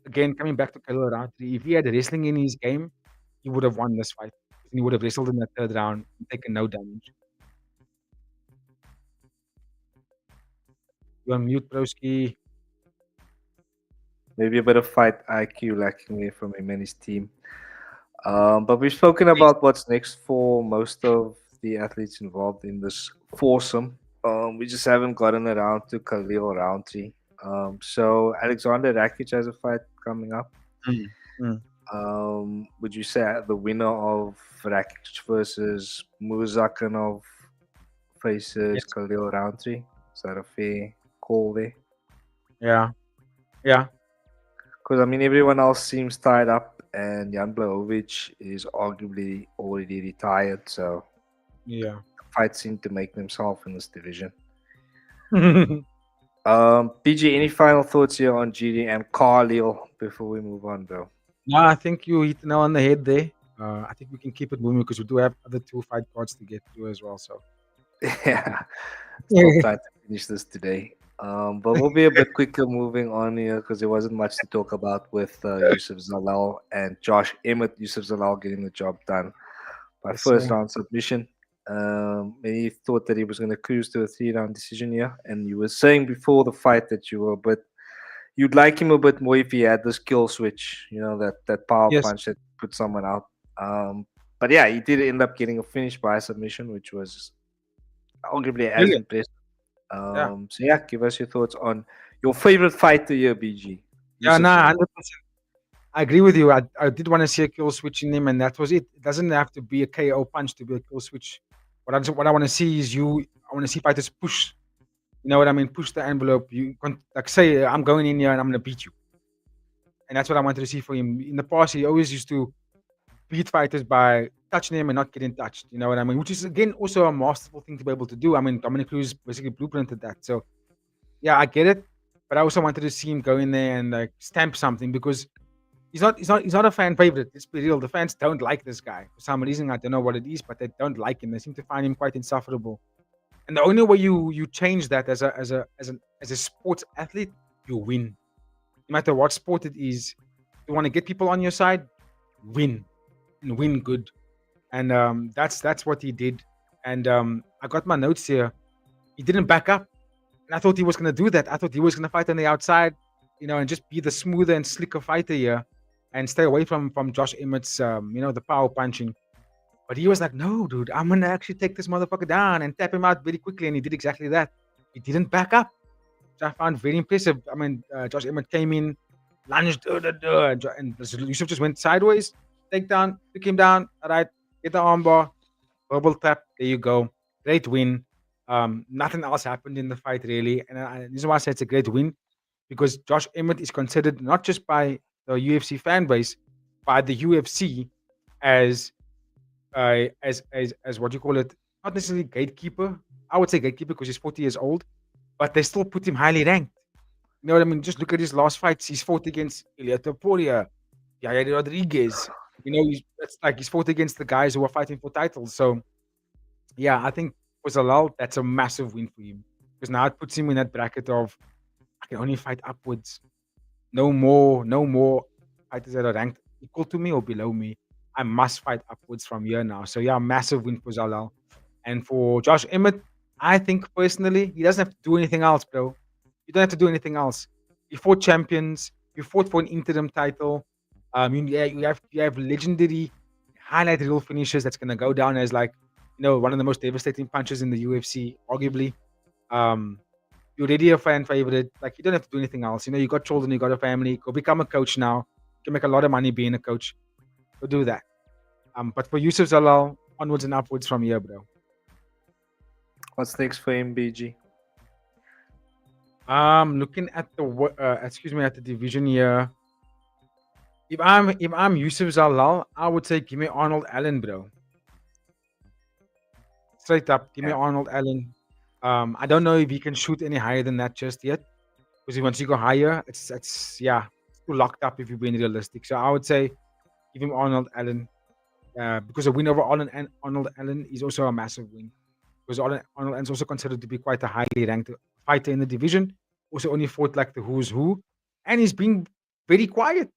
again, coming back to Khalil Rountree, if he had wrestling in his game, he would have won this fight. And he would have wrestled in the third round and taken no damage. You on mute, broski. Maybe a bit of fight IQ lacking there from him and his team. But we've spoken about what's next for most of the athletes involved in this foursome. We just haven't gotten around to Khalil Rountree. So Alexander Rakic has a fight coming up. Would you say the winner of Rakic versus Murzakanov faces Khalil Rountree? Is that a fair call there? Yeah. Because I mean, everyone else seems tied up, and Jan Blachowicz is arguably already retired. So yeah, fights seem to make themselves in this division. PG, any final thoughts here on GD and Khalil before we move on, bro? No, I think you hit the nail on the head there. I think we can keep it moving because we do have other 2 fight cards to get through as well. So yeah, still trying to finish this today. But we'll be a bit quicker moving on here because there wasn't much to talk about with Yusuf Zalal and Josh Emmett. Yusuf Zalal getting the job done by first round submission. He thought that he was going to cruise to a 3-round decision here, and you were saying before the fight that you'd like him a bit more if he had this kill switch, you know, that power punch that put someone out. But yeah, he did end up getting a finish by submission, which was arguably as impressive. So yeah, give us your thoughts on your favorite fighter here, BG. Yeah, 100%. I agree with you. I did want to see a kill switch in him, and that was it. It doesn't have to be a KO punch to be a kill switch. What I want to see is I want to see fighters push. You know what I mean? Push the envelope. You like say, I'm going in here and I'm going to beat you. And that's what I wanted to see for him. In the past, he always used to beat fighters by touching them and not getting touched. You know what I mean? Which is, again, also a masterful thing to be able to do. I mean, Dominic Cruz basically blueprinted that. So, yeah, I get it. But I also wanted to see him go in there and like stamp something because he's not a fan favorite. Let's be real. The fans don't like this guy. For some reason, I don't know what it is, but they don't like him. They seem to find him quite insufferable. And the only way you change that as a sports athlete, you win. no matter what sport it is, you want to get people on your side, win and win good. And that's what he did. And I got my notes here. He didn't back up. And I thought he was going to do that. I thought he was going to fight on the outside, and just be the smoother and slicker fighter here and stay away from Josh Emmett's, the power punching. But he was like, no, dude, I'm going to actually take this motherfucker down and tap him out very quickly. And he did exactly that. He didn't back up, which I found very impressive. I mean, Josh Emmett came in, lunged, and Yusuf just went sideways, takedown, took him down. All right, get the armbar, verbal tap. There you go. Great win. Nothing else happened in the fight, really. And the reason why I say it's a great win, because Josh Emmett is considered not just by the UFC fan base, by the UFC as what you call it, not necessarily gatekeeper. I would say gatekeeper because he's 40 years old, but they still put him highly ranked. You know what I mean? Just look at his last fights. He's fought against Ilia Topuria, Yair Rodriguez. He's fought against the guys who are fighting for titles. So, yeah, I think for Zalal, that's a massive win for him, because now it puts him in that bracket of I can only fight upwards. No more fighters that are ranked equal to me or below me. I must fight upwards from here now. So yeah, massive win for Zalal. And for Josh Emmett, I think personally, he doesn't have to do anything else, bro. You don't have to do anything else. You fought champions. You fought for an interim title. You have legendary highlight reel finishes that's gonna go down as one of the most devastating punches in the UFC, arguably. You're already a fan favorite. You don't have to do anything else. You got children, you got a family. Go become a coach now. You can make a lot of money being a coach. Go do that. But for Yusuf Zalal, onwards and upwards from here, bro. What's next for him, BG? Looking at the division here. If I'm Yusuf Zalal, I would say give me Arnold Allen, bro. Straight up, give me Arnold Allen. I don't know if he can shoot any higher than that just yet, because once you go higher, it's too locked up if you're being realistic. So I would say give him Arnold Allen, because a win over Arnold Allen is also a massive win, because Arnold Allen is also considered to be quite a highly ranked fighter in the division. Also only fought the who's who, and he's being very quiet.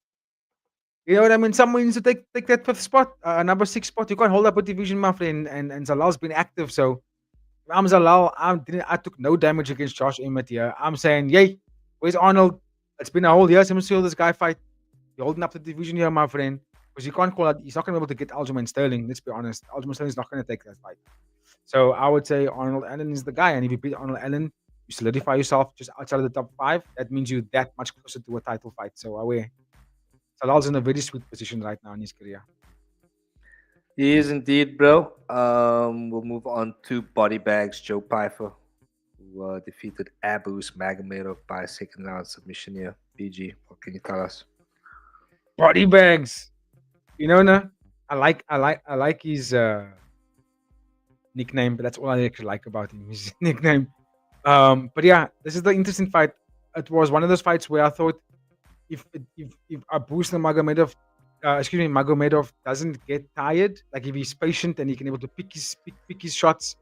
You know what I mean? Someone needs to take that fifth spot, number 6 spot. You can't hold up a division, my friend. And Zalal's been active, so I'm Zalal. I took no damage against Josh Emmett here. I'm saying, yay, where's Arnold? It's been a whole year since we saw this guy fight. You're holding up the division here, my friend, because you can't call it. He's not going to be able to get Aljamain Sterling. Let's be honest. Aljamain Sterling is not going to take that fight. So I would say Arnold Allen is the guy. And if you beat Arnold Allen, you solidify yourself just outside of the top 5. That means you're that much closer to a title fight. So away. Zalal's in a very sweet position right now in his career. He is indeed, bro. We'll move on to body bags. Joe Pyfer, who defeated Abus Magomedov by a second round submission here. BG, what can you tell us? Body bags. I like his nickname, but that's all I actually like about him. His nickname. But yeah, this is the interesting fight. It was one of those fights where I thought, if Abus Magomedov doesn't get tired, if he's patient and he can able to pick his shots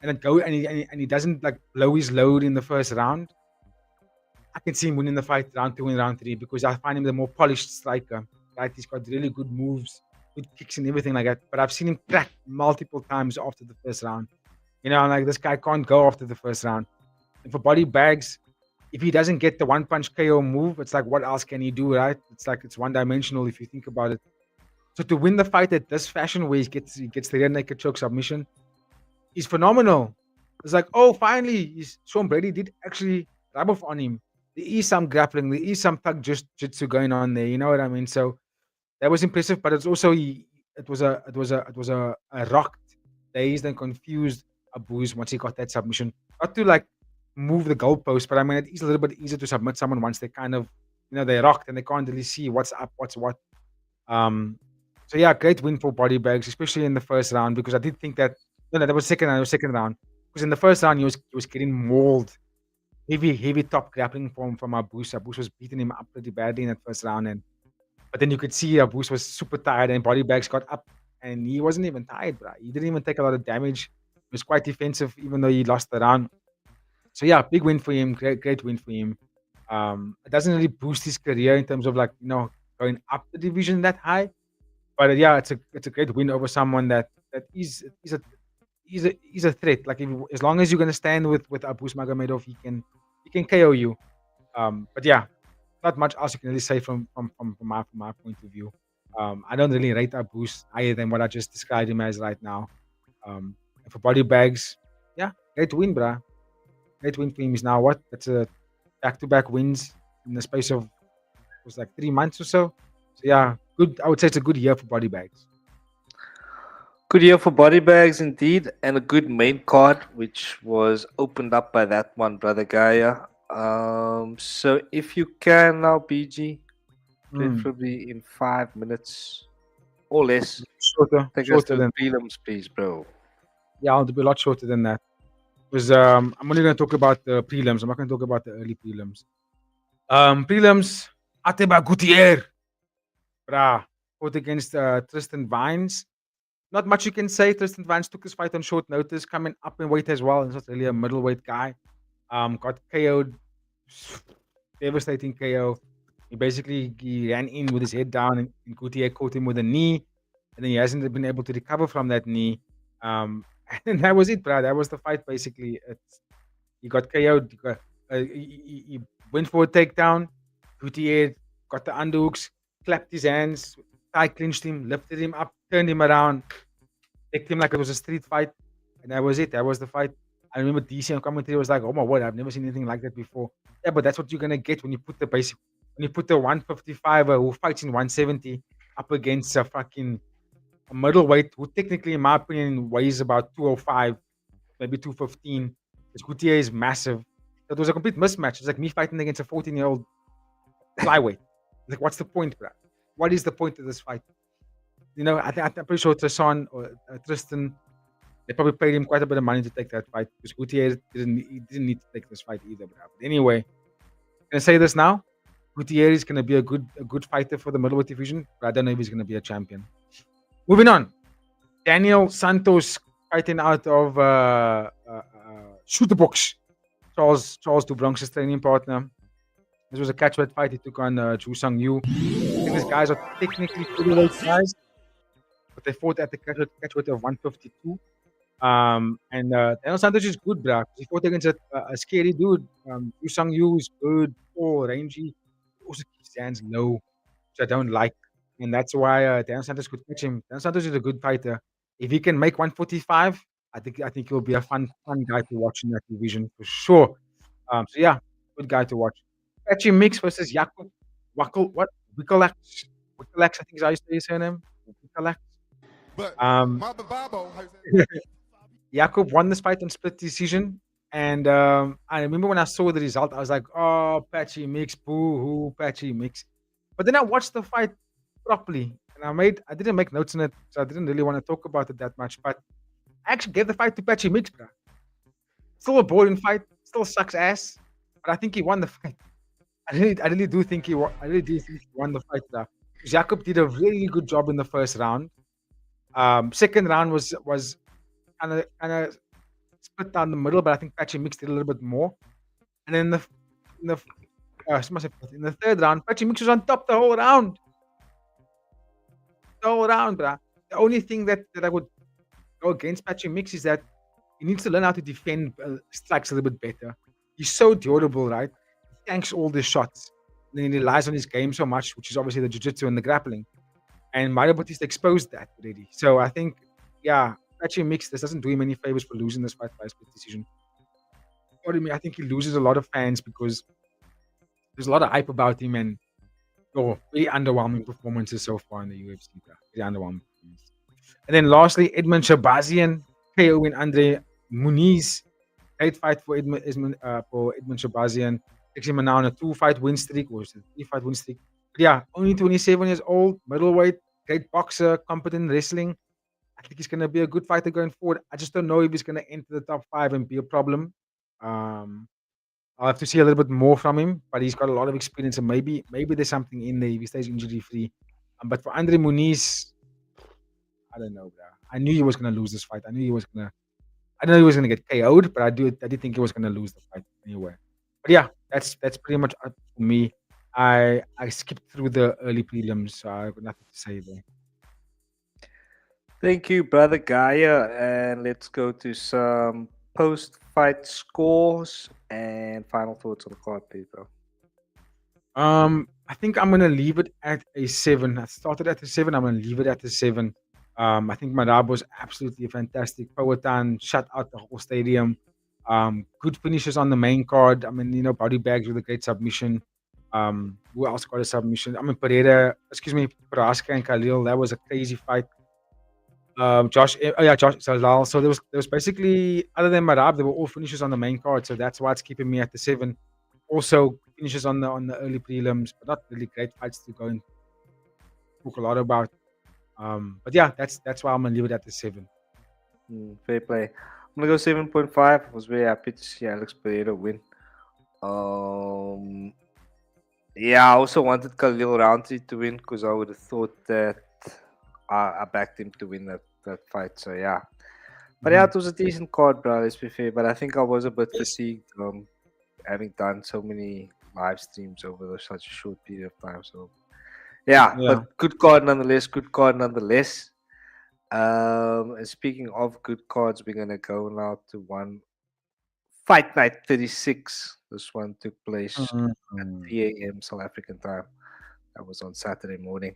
and then go and he doesn't blow his load in the first round, I can see him winning the fight round 2 and round 3, because I find him the more polished striker. Right, he's got really good moves, good kicks and everything like that. But I've seen him crack multiple times after the first round. This guy can't go after the first round. And for body bags, if he doesn't get the one punch KO move, it's what else can he do, right? It's one dimensional if you think about it. So to win the fight at this fashion, where he gets the rear naked choke submission, is phenomenal. It's finally, Sean Brady did actually rub off on him. There is some grappling, there is some thug jiu-jitsu going on there. You know what I mean? So that was impressive, but it's also it was a rocked, dazed and confused Abus once he got that submission. Not to move the goalpost, but I mean, it is a little bit easier to submit someone once they kind of, they're rocked and they can't really see what's up, what's what. So yeah, great win for body bags, especially in the first round, because I did think that that was second round. Because in the first round he was getting mauled, heavy top grappling from Abus. Abus was beating him up pretty badly in that first round, but then you could see Abus was super tired, and body bags got up, and he wasn't even tired, bro. He didn't even take a lot of damage. He was quite defensive, even though he lost the round. So yeah, big win for him. Great win for him. It doesn't really boost his career in terms of like going up the division that high. But yeah, it's a great win over someone that is a threat. Like as long as you're gonna stand with Abus Magomedov, he can KO you. But yeah, not much else you can really say from my point of view. I don't really rate Abus higher than what I just described him as right now. And for body bags, yeah, great win, bruh. Great win for him. Is now what? That's a back-to-back wins in the space of it was like 3 months or so. So yeah, good. I would say it's a good year for body bags. Good year for body bags indeed, and a good main card, which was opened up by that one, Brother Gaia. So if you can now, BG, preferably in 5 minutes or less, Shorter take us to than prelims, please, bro. yeah, I'll be a lot shorter than that. Because I'm only going to talk about the prelims. I'm not going to talk about the early prelims. Prelims, Ateba Gutierrez, fought against Tristan Vines. Not much you can say. Tristan Vines took his fight on short notice, coming up in weight as well. He's not really a middleweight guy. Got KO'd, devastating KO. He ran in with his head down, and Gutierrez caught him with a knee, and then he hasn't been able to recover from that knee. And that was it, bro. That was the fight, basically. He got KO'd. He went for a takedown. Gutierrez got the underhooks, clapped his hands, tie clinched him, lifted him up, turned him around, kicked him like it was a street fight, and that was it. That was the fight. I remember DC on commentary was like, "Oh my word, I've never seen anything like that before." Yeah, but that's what you're gonna get when you put the 155er who fights in 170 up against a middleweight who technically, in my opinion, weighs about 205, maybe 215. Because Gutierrez is massive. That was a complete mismatch. It's like me fighting against a 14-year-old flyweight. Like, what's the point, bro? What is the point of this fight? I'm pretty sure Tristan, they probably paid him quite a bit of money to take that fight because Gutierrez didn't need to take this fight either, bro. But anyway, I'm gonna say this now. Gutierrez is gonna be a good fighter for the middleweight division, but I don't know if he's gonna be a champion. Moving on, Daniel Santos fighting out of Shooter Box. Charles Dubronx's training partner. This was a catchweight fight. He took on Ju Sung Yu. I think these guys are technically middleweight guys, but they fought at the catchweight of 152. And Daniel Santos is good, bro. He fought against a scary dude. Ju Sung Yu is good, tall, rangy. He also keeps his hands low, which I don't like. And that's why Daniel Santos could catch him. Daniel Santos is a good fighter. If he can make 145, I think he'll be a fun guy to watch in that division for sure. So yeah, good guy to watch. Patchy Mix versus Jakub Wikalax. I think is how you say his surname. Wikalax. But Mother Babo, Jakub won this fight on split decision. And I remember when I saw the result, I was like, oh, Patchy Mix, boo-hoo, Patchy Mix. But then I watched the fight properly, and I didn't make notes on it, so I didn't really want to talk about it that much. But I actually gave the fight to Patchy Mix, bro. Still a boring fight, still sucks ass, but I think he won the fight. I really do think he won the fight, bro. Jakub did a really good job in the first round. Second round was kind of split down the middle, but I think Patchy Mix did a little bit more. And then in the third round, Patchy Mix was on top the whole round. Bro. The only thing that I would go against Patchy Mix is that he needs to learn how to defend strikes a little bit better. He's so durable, right? He tanks all the shots. And then he relies on his game so much, which is obviously the jiu-jitsu and the grappling. And Mario Bautista exposed that already. So I think, yeah, Patchy Mix, this doesn't do him any favors for losing this fight by a split decision. I think he loses a lot of fans because there's a lot of hype about him and very underwhelming performances so far in the UFC. Very underwhelming performances. And then lastly, Edmund Shabazian, KOing Andre Muniz. Great fight for Edmund Shabazian. Takes him now on a 2-fight win streak, or is it a 3-fight win streak? But yeah, only 27 years old, middleweight, great boxer, competent in wrestling. I think he's going to be a good fighter going forward. I just don't know if he's going to enter the top 5 and be a problem. I'll have to see a little bit more from him, but he's got a lot of experience, and maybe there's something in there if he stays injury free. But for Andre Muniz, I don't know, bro. I knew he was gonna lose this fight. I know he was gonna get KO'd, but I did think he was gonna lose the fight anyway. But yeah, that's pretty much it for me. I skipped through the early prelims, so I've got nothing to say there. Thank you, brother Gaia. And let's go to some post-fight scores and final thoughts on the card, please, bro. I think I'm gonna leave it at a 7. I started at a 7. I'm gonna leave it at a 7. I think Merab was absolutely fantastic. Powhatan shut out the whole stadium. Good finishes on the main card. I mean, body bags with a great submission. Who else got a submission? I mean, Pereira, Prajanchai and Khalil. That was a crazy fight. Josh Zalal. So there was basically, other than Merab, they were all finishes on the main card. So that's why it's keeping me at the 7. Also finishes on the early prelims, but not really great fights to go and talk a lot about. But yeah, that's why I'm gonna leave it at the 7. Fair play. I'm gonna go 7.5. I was very happy to see Alex Pereira win. Yeah, I also wanted Khalil Roundtree to win because I would have thought that I backed him to win that fight. So yeah. But yeah, it was a decent card, bro. Let's be fair. But I think I was a bit fatigued, having done so many live streams over such a short period of time. So yeah. But good card nonetheless. And speaking of good cards, we're gonna go now to one Fight Night 36. This one took place at 3 a.m. South African time. That was on Saturday morning.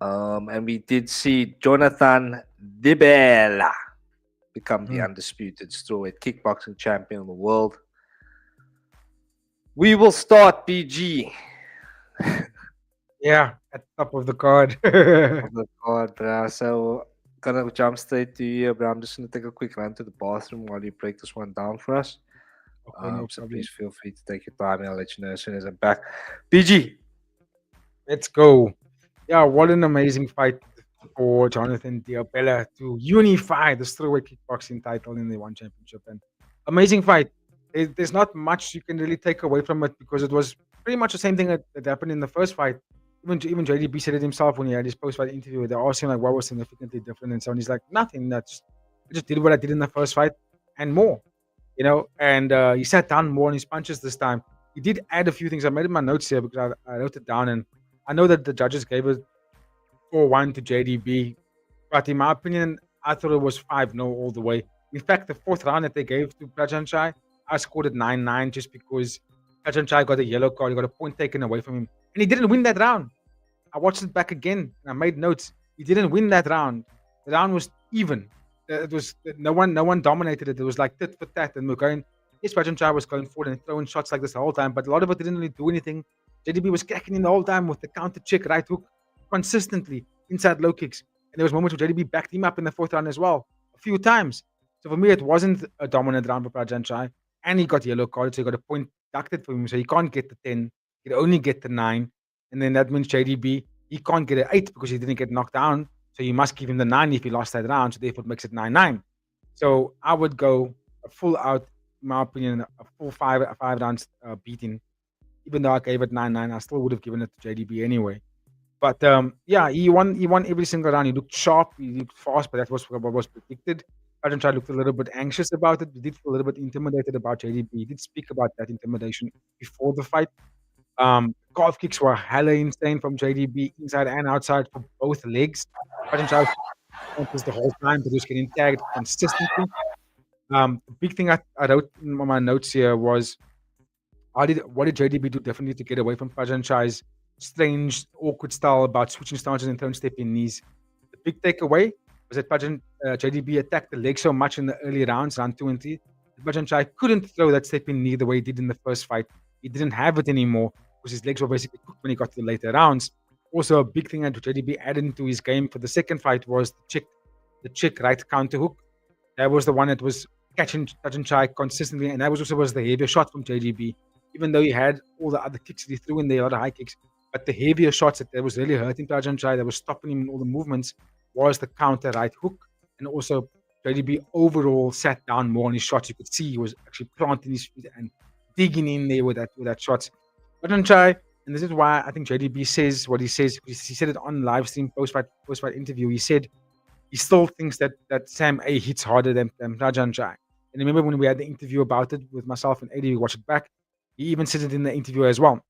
And we did see Jonathan Dibella become the undisputed strawweight kickboxing champion of the world. We will start, PG. Yeah, at the top of the card. Bro. So, gonna jump straight to you, bro. I'm just gonna take a quick run to the bathroom while you break this one down for us. Okay, so please feel free to take your time, and I'll let you know as soon as I'm back. PG, let's go. Yeah, what an amazing fight for Jonathan Dibella to unify the strawweight kickboxing title in the One Championship. And amazing fight. There's not much you can really take away from it because it was pretty much the same thing that happened in the first fight. Even JDB said it himself when he had his post-fight interview. They asked him like, what was significantly different, and so on. He's like, nothing. I just did what I did in the first fight and more. And he sat down more on his punches this time. He did add a few things. I made my notes here because I wrote it down, and I know that the judges gave it 4-1 to JDB, but in my opinion, I thought it was 5-0 all the way. In fact, the fourth round that they gave to Prajanchai, I scored it 9-9 just because Prajanchai got a yellow card. He got a point taken away from him, and he didn't win that round. I watched it back again, and I made notes. He didn't win that round. The round was even. It was no one dominated it. It was like tit for tat, and we're going. Yes, Prajanchai was going forward and throwing shots like this the whole time, but a lot of it didn't really do anything. JDB was cracking in the whole time with the counter check, right hook, consistently inside low kicks. And there was moments where JDB backed him up in the fourth round as well, a few times. So for me, it wasn't a dominant round for Prajanchai, and he got yellow card, so he got a point deducted for him. So he can't get the 10, he could only get the 9, and then that means JDB, he can't get an 8 because he didn't get knocked down. So you must give him the 9 if he lost that round. So therefore, it makes it 9-9. So I would go a full out, in my opinion, a full 5 rounds beating. Even though I gave it 9-9, I still would have given it to JDB anyway. But yeah, he won every single round. He looked sharp, he looked fast, but that was what was predicted. Prajanchai looked a little bit anxious about it. He did feel a little bit intimidated about JDB. He did speak about that intimidation before the fight. Calf kicks were hella insane from JDB, inside and outside for both legs. Prajanchai was the whole time, but he was getting tagged consistently. The big thing I wrote in my notes here was, what did JDB do differently to get away from Prajanchai's strange, awkward style about switching stances and throwing stepping knees? The big takeaway was that JDB attacked the leg so much in the early rounds, round 2 and 3, that Prajanchai couldn't throw that stepping knee the way he did in the first fight. He didn't have it anymore because his legs were basically cooked when he got to the later rounds. Also, a big thing that JDB added into his game for the second fight was the check right counter hook. That was the one that was catching Prajanchai consistently, and that was the heavier shot from JDB. Even though he had all the other kicks that he threw in there, a lot of high kicks, but the heavier shots that was really hurting Prajanchai, that was stopping him in all the movements, was the counter right hook. And also, JDB overall sat down more on his shots. You could see he was actually planting his feet and digging in there with that shots. Prajanchai, and this is why I think JDB says what he says. He said it on live stream post-fight interview. He said he still thinks that Sam A hits harder than Prajanchai. And remember when we had the interview about it with myself and Eddie, we watched it back. He even said it in the interview as well.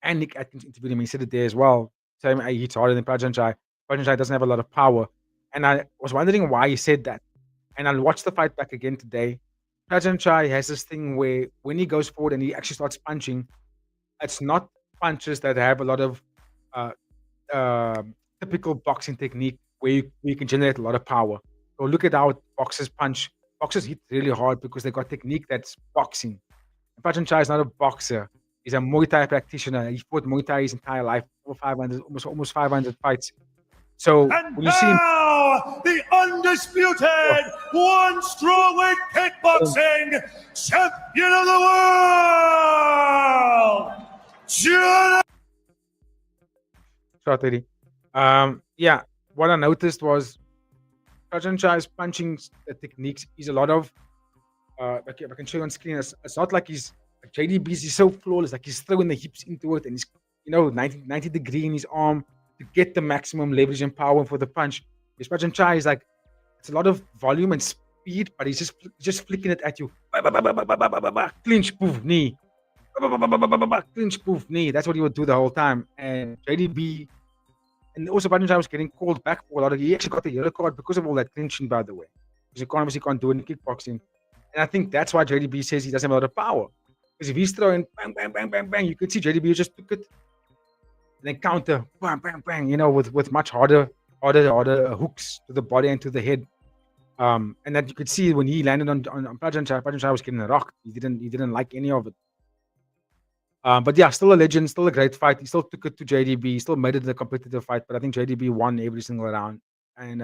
And Nick Atkins interviewed him. He said it there as well. Saying he hits harder than Prajanchai. Prajanchai doesn't have a lot of power. And I was wondering why he said that. And I watched the fight back again today. Prajanchai has this thing where when he goes forward and he actually starts punching, it's not punches that have a lot of uh, typical boxing technique where you can generate a lot of power. So look at how boxers punch. Boxers hit really hard because they got technique that's boxing. Prajanchai is not a boxer. He's a Muay Thai practitioner. He fought Muay Thai his entire life, over 500, almost 500 fights. So And when you see him, now, the undisputed one strawweight kickboxing champion of the world, John. short 30. Yeah, what I noticed was Prajanchai's punching techniques is a lot of. I can show you on screen. It's not like he's like JDB's. He's so flawless. Like he's throwing the hips into it, and he's 90 degree in his arm to get the maximum leverage and power for the punch. His Prajanchai is like it's a lot of volume and speed, but he's just flicking it at you. Clinch, poof, knee. Clinch, poof, knee. That's what he would do the whole time. And JDB. And also, Prajanchai was getting called back for a lot of. He actually got the yellow card because of all that clinching, by the way. Because you obviously can't do it in kickboxing. And I think that's why JDB says he doesn't have a lot of power. Because if he's throwing bang, bang, bang, bang, bang, you could see JDB just took it and then counter, bang, bang, bang, with much harder hooks to the body and to the head. And that you could see when he landed on Prajanchai was getting rocked. He didn't like any of it. But yeah, still a legend, still a great fight. He still took it to JDB. He still made it a competitive fight, but I think JDB won every single round. And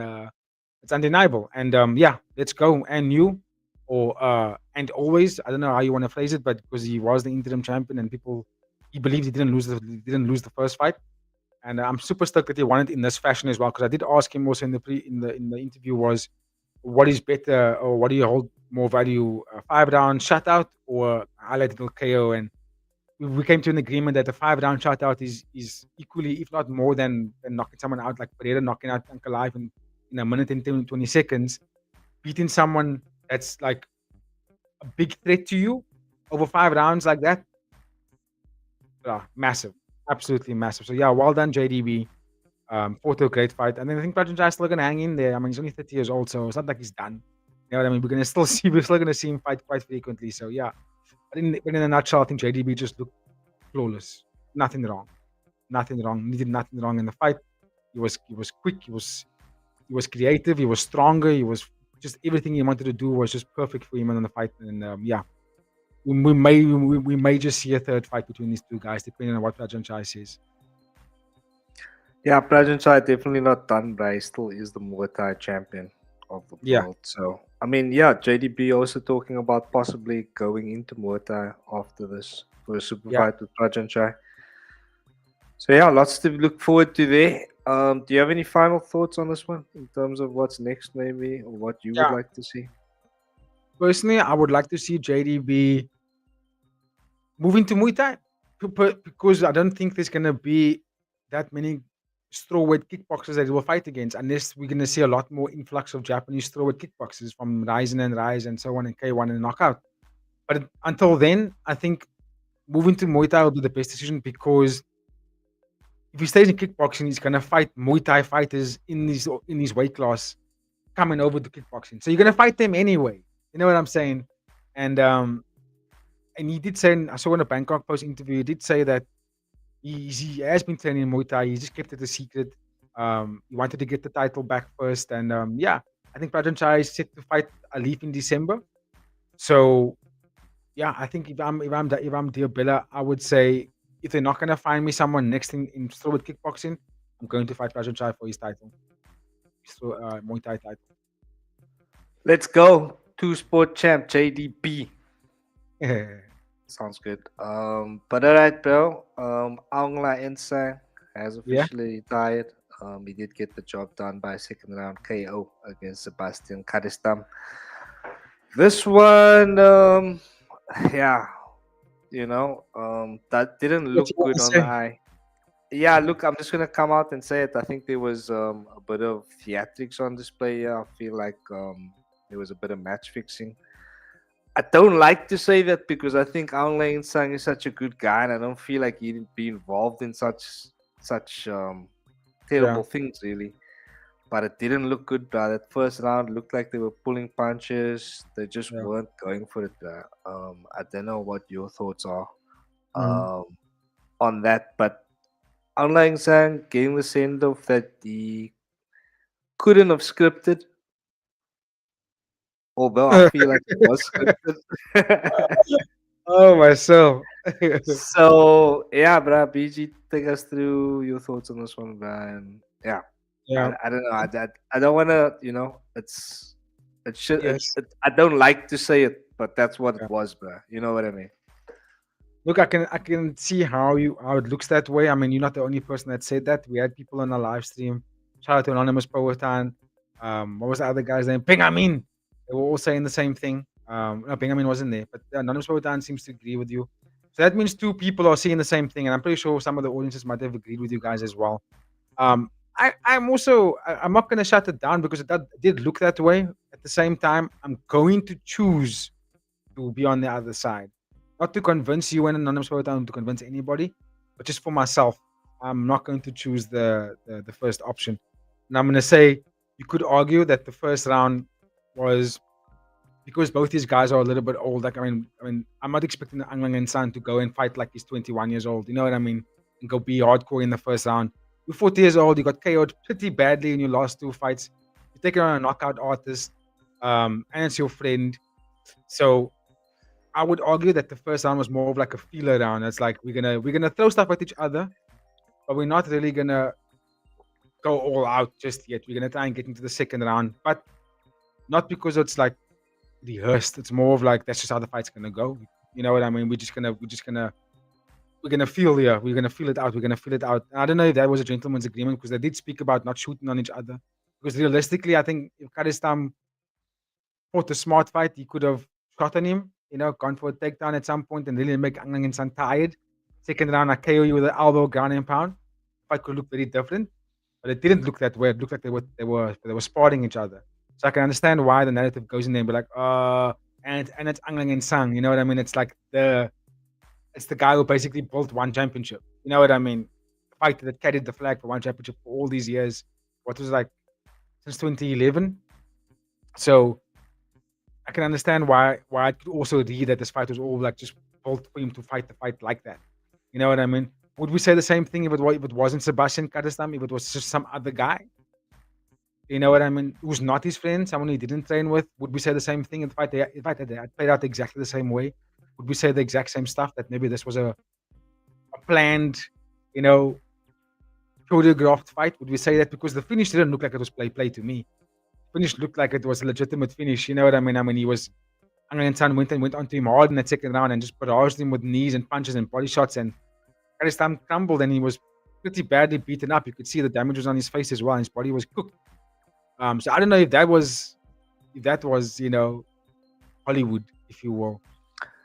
it's undeniable. And yeah, let's go. And you. And always, I don't know how you want to phrase it, but because he was the interim champion and he believed he didn't lose the first fight, and I'm super stoked that he won it in this fashion as well. Because I did ask him also in the interview was, what is better or what do you hold more value, a 5-round shutout or highlighted KO? And we came to an agreement that the 5-round shutout is equally, if not more than knocking someone out, like Pereira knocking out Ankalaev in a minute and 20 seconds, beating someone that's like a big threat to you over 5 rounds like that. Yeah, massive, absolutely massive. So yeah, well done JDB. Fought a great fight, and then I think Prajanchai is still gonna hang in there. I mean, he's only 30 years old, so it's not like he's done. You know what I mean? We're still gonna see him fight quite frequently. So yeah, but in a nutshell, I think JDB just looked flawless. Nothing wrong. He did nothing wrong in the fight. He was quick. He was creative. He was stronger. He was just everything he wanted to do was just perfect for him in the fight. And yeah, we may just see a third fight between these two guys, depending on what Prajanchai says. Yeah, Prajanchai definitely not done, but he still is the Muay Thai champion of the world. So I mean, yeah, JDB also talking about possibly going into Muay Thai after this for a super fight with Prajanchai. So yeah, lots to look forward to there. Do you have any final thoughts on this one in terms of what's next, maybe, or what you would like to see? Personally, I would like to see JDB moving to Muay Thai because I don't think there's gonna be that many strawweight kickboxers that he will fight against, unless we're gonna see a lot more influx of Japanese strawweight kickboxers from Rise and so on and K1 and Knockout. But until then, I think moving to Muay Thai will be the best decision because if he stays in kickboxing, he's gonna fight Muay Thai fighters in his weight class coming over to kickboxing. So you're gonna fight them anyway. You know what I'm saying? And he did say, I saw in a Bangkok Post interview, he did say that he has been training Muay Thai. He just kept it a secret. He wanted to get the title back first, and yeah, I think Prajanchai is set to fight Alif in December. So yeah, I think if I'm Dear Bella, I would say if they're not gonna find me someone next in strawweight kickboxing, I'm going to fight Prajanchai for his title, Muay Thai title. Let's go. 2-sport champ JDB. Sounds good. But all right, bro. Aung Insang has officially retired. He did get the job done by a second round KO against Sebastian Kadestam. This one, yeah, that didn't look good on the eye. Yeah, look, I'm just gonna come out and say it. I think there was a bit of theatrics on display here. I feel like there was a bit of match fixing. I don't like to say that because I think Aung Hlaing Sang is such a good guy, and I don't feel like he'd be involved in such terrible things really. But it didn't look good, bro. That first round looked like they were pulling punches. They just Yeah. weren't going for it, bro. I don't know what your thoughts are Mhm. on that, but Aung Hlaing Sang getting the send off that he couldn't have scripted, although I feel like it was scripted. Oh, myself. So yeah, bro, BG, take us through your thoughts on this one, bro. And yeah, Yeah. I don't know. I don't want to, it should. Yes. I don't like to say it, but that's what Yeah. it was, bro. You know what I mean? Look, I can see how it looks that way. I mean, you're not the only person that said that. We had people on our live stream. Shout out to Anonymous Poetan. What was the other guy's name? Benjamin. They were all saying the same thing. No, Benjamin wasn't there, but Anonymous Poetan seems to agree with you. So that means two people are seeing the same thing, and I'm pretty sure some of the audiences might have agreed with you guys as well. I'm not going to shut it down because it did look that way. At the same time, I'm going to choose to be on the other side. Not to convince you and Anonymous Poetan, to convince anybody, but just for myself. I'm not going to choose the first option. And I'm going to say you could argue that the first round was because both these guys are a little bit old. Like I mean, I'm not expecting Aung Hlaing San to go and fight like he's 21 years old. You know what I mean? And go be hardcore in the first round. You're 40 years old. You got KO'd pretty badly in your last two fights. You're taking on a knockout artist, and it's your friend. So I would argue that the first round was more of like a feeler round. It's like we're gonna throw stuff at each other, but we're not really gonna go all out just yet. We're gonna try and get into the second round, but not because it's like rehearsed. It's more of like that's just how the fight's gonna go. You know what I mean? We're gonna feel here. We're gonna feel it out. We're gonna feel it out. And I don't know if that was a gentleman's agreement because they did speak about not shooting on each other. Because realistically, I think if Karistam fought a smart fight, he could have shot on him, gone for a takedown at some point and really make Aung Hlaing San tired. Second round, I KO you with an elbow, ground and pound. Fight could look very different, but it didn't look that way. It looked like they were sparring each other. So I can understand why the narrative goes in there and be like, and it's Aung Hlaing San. You know what I mean? It's like it's the guy who basically built one championship. You know what I mean? The fighter that carried the flag for one championship for all these years. What was like since 2011. So I can understand why I could also read that this fight was all like just built for him to fight the fight like that. You know what I mean? Would we say the same thing if it wasn't Sebastian Karistam, if it was just some other guy? You know what I mean? Who's not his friend, someone he didn't train with? Would we say the same thing in the fight? If I played out exactly the same way, would we say the exact same stuff that maybe this was a planned, you know, choreographed fight? Would we say that because the finish didn't look like it was play to me? Finish looked like it was a legitimate finish. You know what I mean? I mean, Aung Hlaing San went onto him hard in that second round and just barraged him with knees and punches and body shots, and Karistam crumbled and he was pretty badly beaten up. You could see the damage was on his face as well, and his body was cooked. So I don't know if that was Hollywood, if you will.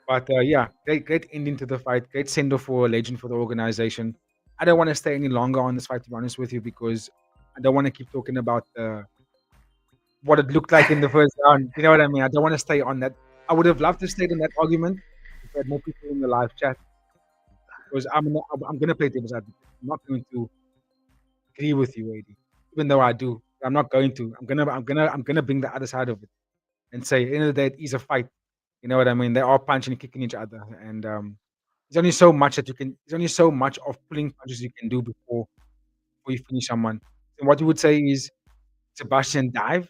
But yeah, great ending to the fight. Great send off for a legend for the organization. I don't want to stay any longer on this fight, to be honest with you, because I don't want to keep talking about what it looked like in the first round. You know what I mean? I don't want to stay on that. I would have loved to stay in that argument if we had more people in the live chat, because I'm gonna play devil's advocate. I'm not going to agree with you, AD, even though I do. I'm not going to. I'm gonna bring the other side of it and say, at the end of the day, it is a fight. You know what I mean? They are punching and kicking each other, and there's only so much that you can. There's only so much of pulling punches you can do before you finish someone. And what you would say is Sebastian dive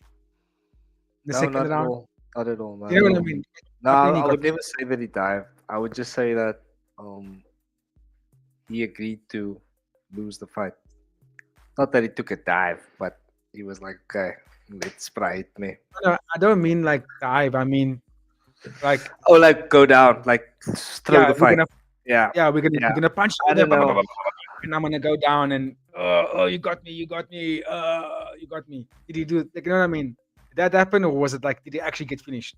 in the No, second not at round. all. Not at all. Not You know at what I all. mean? No, Nothing he I got- would never say that he dived. I would just say that he agreed to lose the fight. Not that he took a dive, but he was like, okay, let's sprite me. No, I don't mean like dive. I mean like Oh, like go down, like throw the we're fight. gonna Yeah. we're gonna punch I each other, don't know. and I'm gonna go down and you got me, you got me. Did he do? Like, you know what I mean? Did that happen, or was it like did he actually get finished?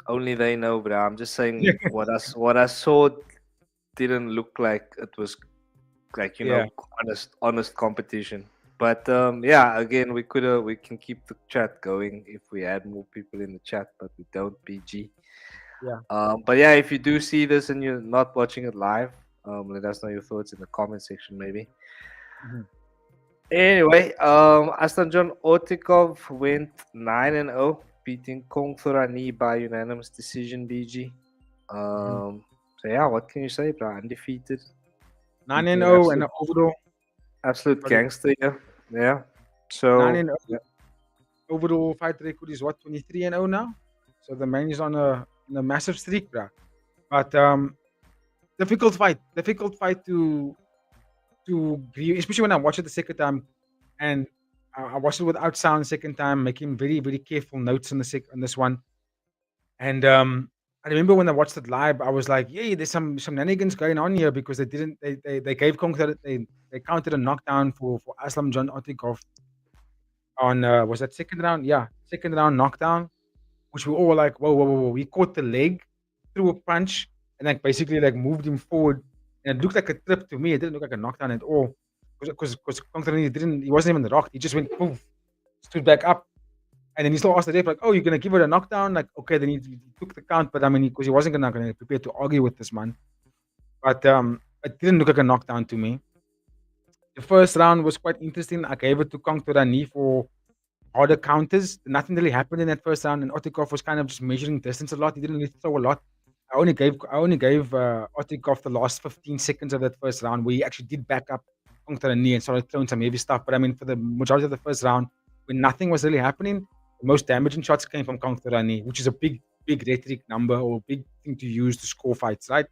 Only they know, bro. I'm just saying what I saw didn't look like it was like Yeah. honest competition. But yeah, again, we can keep the chat going if we add more people in the chat, but we don't. PG. Yeah. But yeah, if you do see this and you're not watching it live, let us know your thoughts in the comment section, maybe. Mhm. Anyway, Aslanjon Otikov went 9-0, beating Kong Thorani by unanimous decision. BG. So yeah, what can you say, bro? Undefeated, 9-0 and an overall absolute Sorry. gangster. Yeah. So 9-0 yeah. overall fight record is what, 23-0 now? So the man is on a massive streak, bruh. But difficult fight to grieve, especially when I watched it the second time, and I watched it without sound second time, making very very careful notes on this one. And I remember when I watched it live, I was like, "Yeah, there's some shenanigans going on here," because they gave Conker they counted a knockdown for Aslam John Otikov on was that second round? Yeah, second round knockdown, which we all were like, whoa, whoa, whoa, whoa. He caught the leg, threw a punch, and like basically like moved him forward. And it looked like a trip to me. It didn't look like a knockdown at all. Because he wasn't even rocked. He just went poof, stood back up. And then he still asked the ref, like, "Oh, you're gonna give it a knockdown?" Like, okay, then he took the count, but I mean, because he wasn't gonna prepare to argue with this man. But it didn't look like a knockdown to me. The first round was quite interesting. I gave it to Kong Torani for harder counters. Nothing really happened in that first round, and Otikov was kind of just measuring distance a lot. He didn't really throw a lot. I only gave Otikov the last 15 seconds of that first round where he actually did back up Kong Torani and started throwing some heavy stuff. But I mean, for the majority of the first round, when nothing was really happening, the most damaging shots came from Kong Torani, which is a big rhetoric number or big thing to use to score fights, right?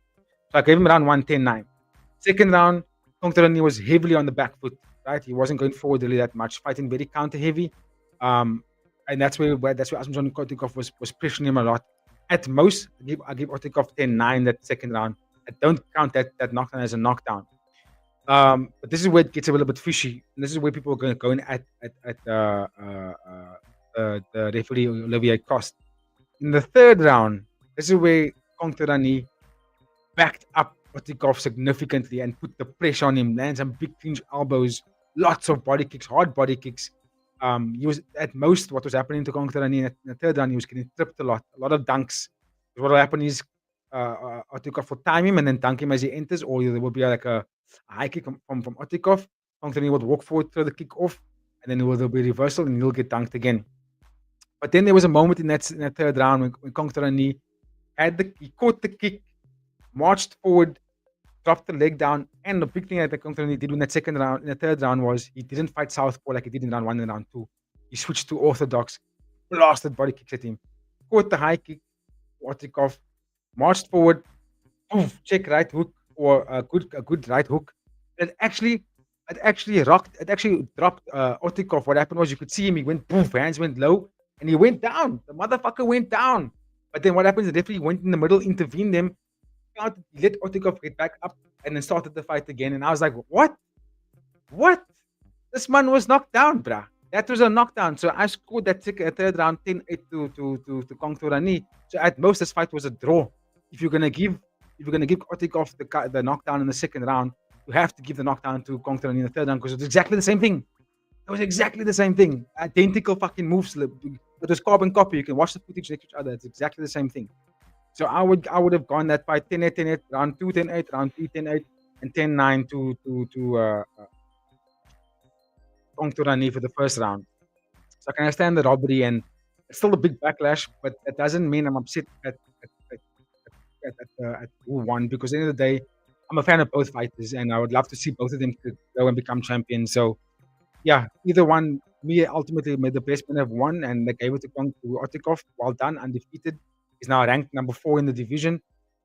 So I gave him round 1, 10-9. Second round, Kong Torani was heavily on the back foot, right? He wasn't going forward really that much, fighting very counter heavy. And that's where Asmjon Otikov was pressuring him a lot. At most, I give Otikov 10-9 that second round. I don't count that knockdown as a knockdown. But this is where it gets a little bit fishy. And this is where people are going to go in at the referee Olivier Cost. In the third round, this is where Kong Torani backed up Otikov significantly and put the pressure on him, lands some big clinch elbows, lots of body kicks, hard body kicks. He was at most what was happening to Kong Torani in the third round. He was getting tripped a lot of dunks. What will happen is Otikov will time him and then dunk him as he enters, or there will be like a high kick from Otikov. Kong Torani would walk forward, throw the kick off, and then there'll be reversal and he'll get dunked again. But then there was a moment in that third round when Kong Torani he caught the kick, marched forward, dropped the leg down, and the big thing that Kong Torani did in the third round was he didn't fight southpaw like he did in round 1 and round 2. He switched to orthodox, blasted body kicks at him, caught the high kick, Otikov, marched forward, poof, check right hook or a good right hook. It actually dropped Otikov. What happened was you could see him. He went poof, hands went low, and he went down. The motherfucker went down. But then what happens? The referee went in the middle, intervened them. He let Otikov get back up and then started the fight again. And I was like, what? This man was knocked down, bruh. That was a knockdown. So I scored that third round 10-8 to Kong Torani. So at most, this fight was a draw. If you're gonna give Otikov the knockdown in the second round, you have to give the knockdown to Kong Torani in the third round because it's exactly the same thing. It was exactly the same thing. Identical fucking moves. It was carbon copy. You can watch the footage next to each other. It's exactly the same thing. So I would have gone that fight 10-8, 10-8, round 2, 10-8, round 3, 10-8, and 10-9 to Kong Torani for the first round. So I can understand the robbery and it's still a big backlash, but that doesn't mean I'm upset at who won because at the end of the day, I'm a fan of both fighters and I would love to see both of them go and become champions. So yeah, either one, me ultimately made the best man have won and they gave it to Otikov. Well done, undefeated. He's now ranked number 4 in the division.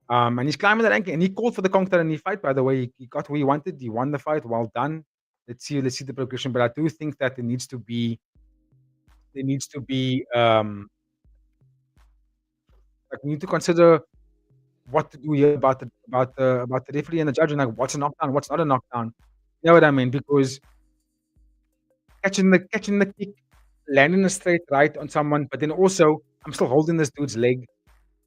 And he's climbing the ranking. And he called for the Kong Torani fight, by the way. He got what he wanted. He won the fight. Well done. Let's see the progression. But I do think that there needs to be we need to consider what to do here about the referee and the judge and like what's a knockdown, what's not a knockdown. You know what I mean? Because catching the kick, landing a straight right on someone, but then also I'm still holding this dude's leg.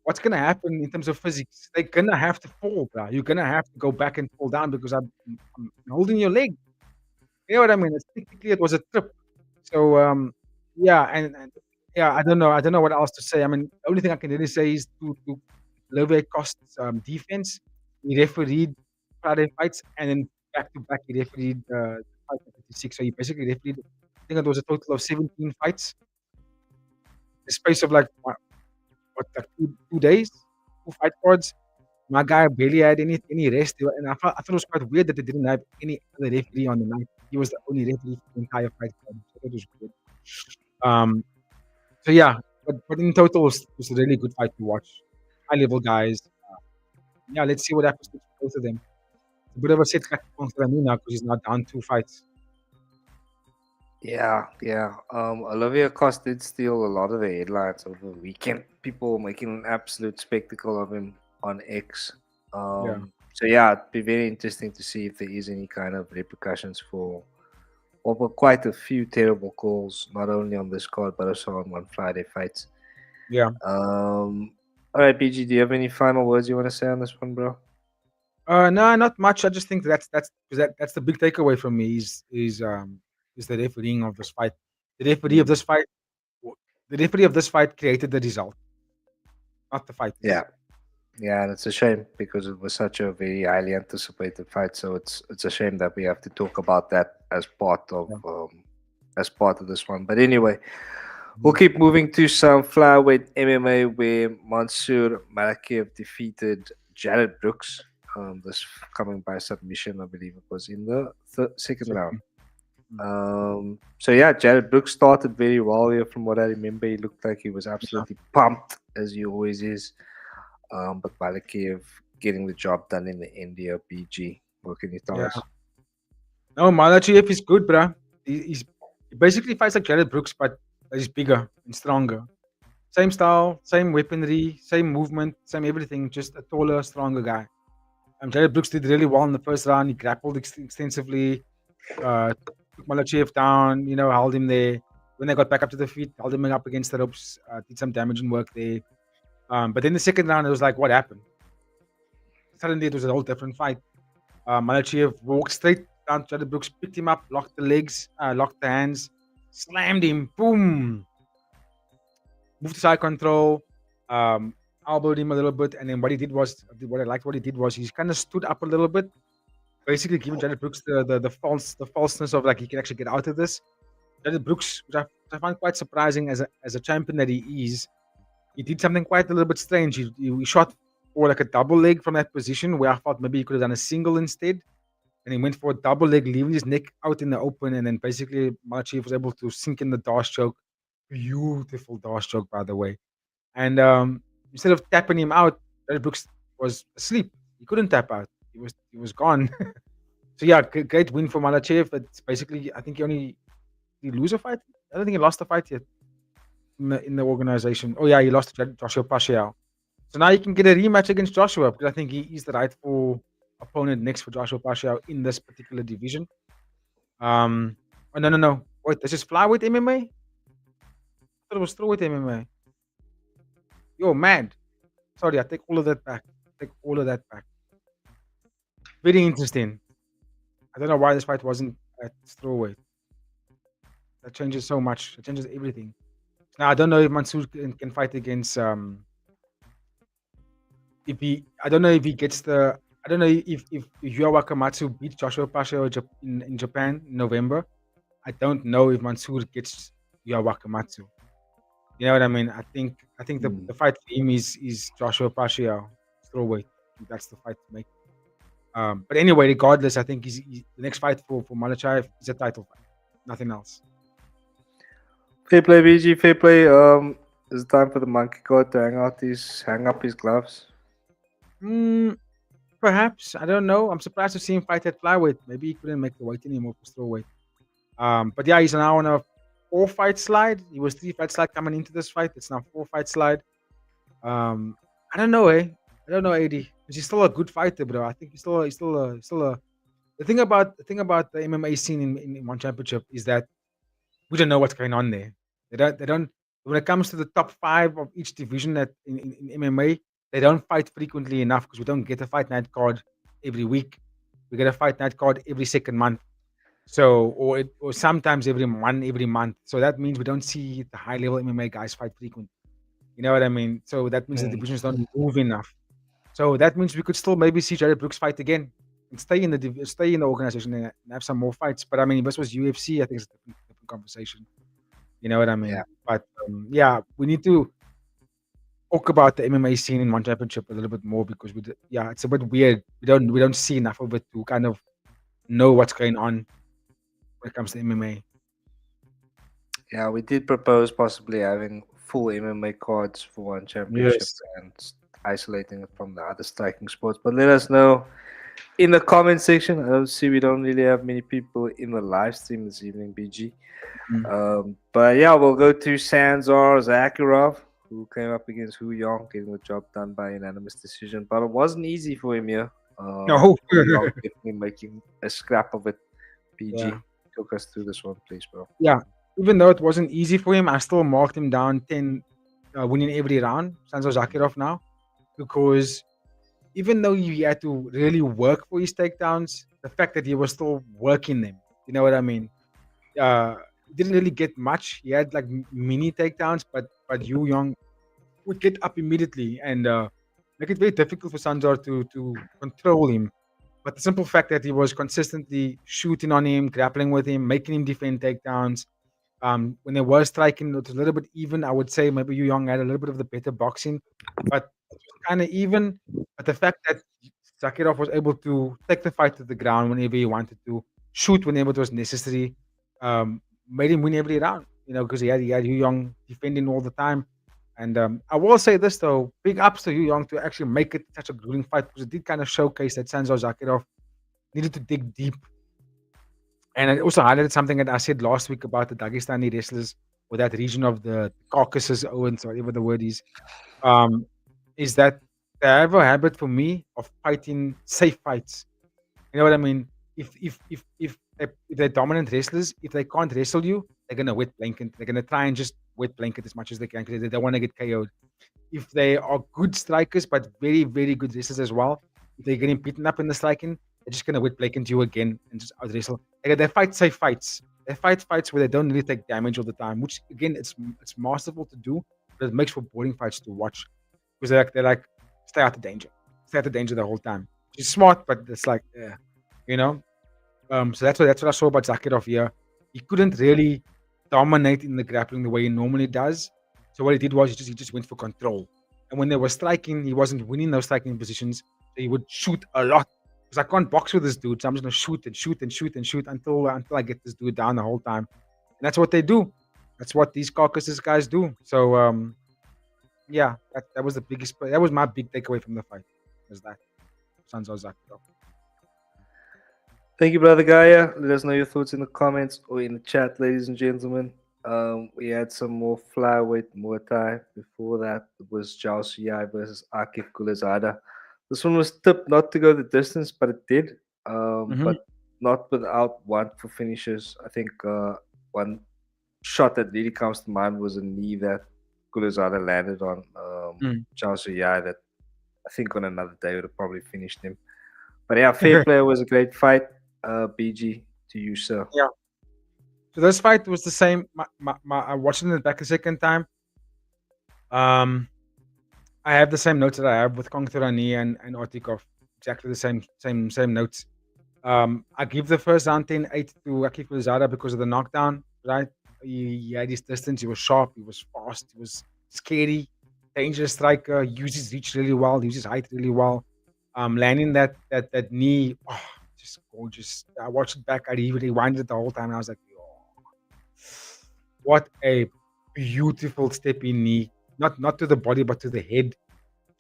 What's gonna happen in terms of physics? They're gonna have to fall, bro. You're gonna have to go back and fall down because I'm holding your leg. You know what I mean? It's technically it was a trip. So yeah, and yeah, I don't know what else to say. I mean, the only thing I can really say is to Love Cost's defense. He refereed Friday fights, and then back to back he refereed the fight at 56. So he basically refereed. I think it was a total of 17 fights. The space of like what like 2 days, 2 fight cards. My guy barely had any rest, and I thought it was quite weird that they didn't have any other referee on the night. He was the only referee for the entire fight card. So that was good. Um, so yeah, but in total, it was a really good fight to watch. High level guys. Yeah, let's see what happens to both of them. It's a bit of a setback for Ramon now because he's now down 2 fights. Yeah. Olivia Cost did steal a lot of the headlines over the weekend. People making an absolute spectacle of him on X. Yeah. So yeah, it'd be very interesting to see if there is any kind of repercussions for quite a few terrible calls, not only on this card but also on one Friday fights. Yeah. All right, BG, do you have any final words you want to say on this one, bro? No, not much. I just think that's the big takeaway from me is the refereeing of this fight. The referee of this fight, the referee of this fight created the result, not the fight. Yeah, and it's a shame because it was such a very highly anticipated fight. So it's a shame that we have to talk about that as part of this one. But anyway, we'll keep moving to some flyweight MMA where Mansour Malakaev defeated Jared Brooks. This coming by submission, I believe it was in the second round. So yeah, Jared Brooks started very well here. From what I remember, he looked like he was absolutely pumped, as he always is. But Malakaev getting the job done in the end here. BG, what can you tell us? No, Malakaev is good, bruh. He basically fights like Jared Brooks, but he's bigger and stronger. Same style, same weaponry, same movement, same everything. Just a taller, stronger guy. Jared Brooks did really well in the first round. He grappled extensively, took Malakaev down, held him there. When they got back up to the feet, held him up against the ropes, did some damaging work there. But then the second round, it was like, what happened? Suddenly, it was a whole different fight. Malakaev walked straight down to Jared Brooks, picked him up, locked the legs, locked the hands, slammed him, boom. Moved to side control, elbowed him a little bit, and then what I liked what he did was he kind of stood up a little bit, basically giving Jared Brooks the falseness of like he can actually get out of this. Jared Brooks, which I find quite surprising as a champion that he is, he did something quite a little bit strange. He shot for like a double leg from that position where I thought maybe he could have done a single instead, and he went for a double leg, leaving his neck out in the open, and then basically Malakaev was able to sink in the dash choke. Beautiful dash choke, by the way. And instead of tapping him out, Jared Brooks was asleep. He couldn't tap out. He was gone. So yeah, great win for Malakaev. It's basically, I think did he lose a fight? I don't think he lost a fight yet in the organization. Oh yeah, he lost to Joshua Pacquiao. So now he can get a rematch against Joshua because I think he is the rightful opponent next for Joshua Pacquiao in this particular division. Oh no. Wait, this is flyweight MMA? I thought it was strawweight MMA. Yo, mad. Sorry, I take all of that back. Very interesting. I don't know why this fight wasn't at strawweight. That changes so much. It changes everything. Now I don't know if Mansour can fight against I don't know if he gets the. I don't know if Yu Wakamatsu beats Joshua Pacquiao in Japan in November. I don't know if Mansour gets Yu Wakamatsu. You know what I mean? I think the fight for him is Joshua Pacquiao strawweight. That's the fight to make. But anyway, regardless, I think the next fight for Malakaev is a title fight, nothing else. Fair play, BG. Fair play. It's time for the monkey god to hang up his gloves. Perhaps, I don't know. I'm surprised to see him fight at flyweight. Maybe he couldn't make the weight anymore for strawweight. But yeah, he's now on a 4-fight slide. He was 3-fight slide coming into this fight. It's now 4-fight slide. I don't know, I don't know, AD. He's still a good fighter, bro. I think he's still a. The thing about the MMA scene in one championship is that we don't know what's going on there. They don't. When it comes to the top 5 of each division in MMA, they don't fight frequently enough because we don't get a fight night card every week. We get a fight night card every second month. So, or sometimes every month. So that means we don't see the high level MMA guys fight frequently. You know what I mean? So that means the divisions don't move enough. So that means we could still maybe see Jared Brooks fight again and stay in the organization and have some more fights. But I mean, if this was UFC, I think it's a different conversation. You know what I mean? Yeah. But yeah, we need to talk about the MMA scene in One Championship a little bit more because it's a bit weird. We don't see enough of it to kind of know what's going on when it comes to MMA. Yeah, we did propose possibly having full MMA cards for one championship Yes. and isolating it from the other striking sports. But let us know in the comment section. I don't see we don't really have many people in the live stream this evening, BG. But yeah, we'll go to Sanzar Zakharov, who came up against Hu Yong, getting the job done by unanimous decision. But it wasn't easy for him here. No. Hu Yong definitely making a scrap of it. BG, Yeah. Talk us through this one, please, bro. Yeah, even though it wasn't easy for him, I still marked him down 10, winning every round, Sanzo Zakharov now, because even though he had to really work for his takedowns, the fact that he was still working them, you know what I mean? He didn't really get much. He had like mini takedowns, but Yu Young would get up immediately and make it very difficult for Sanzar to control him. But the simple fact that he was consistently shooting on him, grappling with him, making him defend takedowns. When they were striking, it was a little bit even. I would say maybe Yu Young had a little bit of the better boxing, but it was kind of even. But the fact that Zakharov was able to take the fight to the ground whenever he wanted to, shoot whenever it was necessary, made him win every round. You know, because he had Yu Young defending all the time. And I will say this though, big ups to Yu Young to actually make it such a grueling fight because it did kind of showcase that Sanzo Zakharov needed to dig deep. And it also highlighted something that I said last week about the Dagestani wrestlers or that region of the Caucasus, Owens, or whatever the word is that they have a habit for me of fighting safe fights. You know what I mean? If they're dominant wrestlers, if they can't wrestle you, they're gonna wet blanket. They're gonna try and just wet blanket as much as they can because they don't want to get KO'd. If they are good strikers but very very good wrestlers as well, if they're getting beaten up in the striking, they're just gonna wet blanket you again and just out wrestle. They fight safe fights. They fight fights where they don't really take damage all the time, which again it's masterful to do, but it makes for boring fights to watch because they're like stay out of danger the whole time. She's smart, but it's like you know. So that's what I saw about Zakharov here. He couldn't really dominate in the grappling the way he normally does. So what he did was he just went for control. And when they were striking, he wasn't winning those striking positions. So he would shoot a lot. Because I can't box with this dude, so I'm just gonna shoot and shoot and shoot and shoot until I get this dude down the whole time. And that's what they do. That's what these Caucasus guys do. So yeah, that was the biggest. That was my big takeaway from the fight. Was that Sanzo Zakharov. Thank you, Brother Gaia. Let us know your thoughts in the comments or in the chat, ladies and gentlemen. We had some more flyweight Muay Thai. Before that, it was Zhao Siyai versus Akif Gulizada. This one was tipped not to go the distance, but it did. But not without one for finishes. I think one shot that really comes to mind was a knee that Gulizada landed on Zhao Siyai that I think on another day would have probably finished him. But yeah, fair play. Was a great fight. BG, to you, sir. Yeah. So this fight was the same. I watched it back a second time. I have the same notes that I have with Kongturani and Otikov. Exactly the same notes. I give the first round 10-8 to Akif Gulizada because of the knockdown, right? He had his distance, he was sharp, he was fast, he was scary, dangerous striker, uses reach really well, uses height really well. Landing that knee, just gorgeous. I watched it back, I rewinded it the whole time, and I was like, what a beautiful stepping knee. Not to the body, but to the head,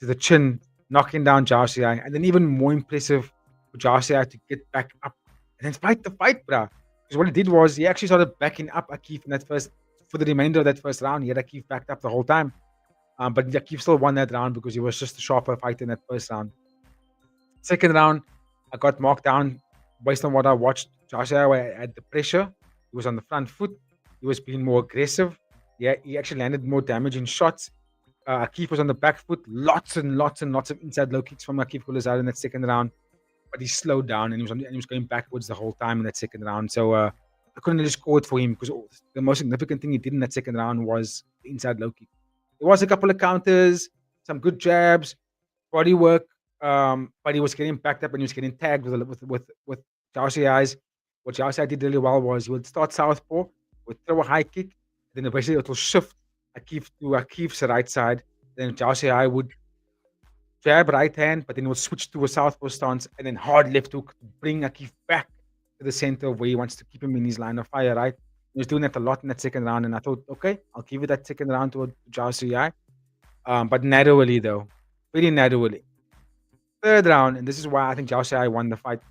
to the chin, knocking down Zhao Siyai. And then even more impressive for Zhao Siyai to get back up and then fight the fight, bruh. Because what he did was he actually started backing up Akif in that for the remainder of that first round. He had Akif backed up the whole time. But Akif still won that round because he was just a sharper fighter in that first round. Second round, I got marked down based on what I watched. Zhao Siyai had the pressure. He was on the front foot. He was being more aggressive. Yeah, he actually landed more damaging shots. Akif was on the back foot. Lots and lots of inside low kicks from Akif Gulizada in that second round. but he slowed down and he was going backwards the whole time in that second round. So I couldn't really score it for him because the most significant thing he did in that second round was the inside low kick. There was a couple of counters, some good jabs, body work, but he was getting backed up and he was getting tagged with Zhao Xiai's. What Zhao Xiai did really well was he would start southpaw, would throw a high kick, then eventually it will shift Akif to Akif's right side. Then Zhao Xiai would jab right hand, but then he would switch to a southpaw stance and then hard left hook to bring Akif back to the center of where he wants to keep him in his line of fire, right? He was doing that a lot in that second round, and I thought, okay, I'll give you that second round to Zhao Xiai. But narrowly, though. Very narrowly. Third round, and this is why I think Zhao Xiai won the fight.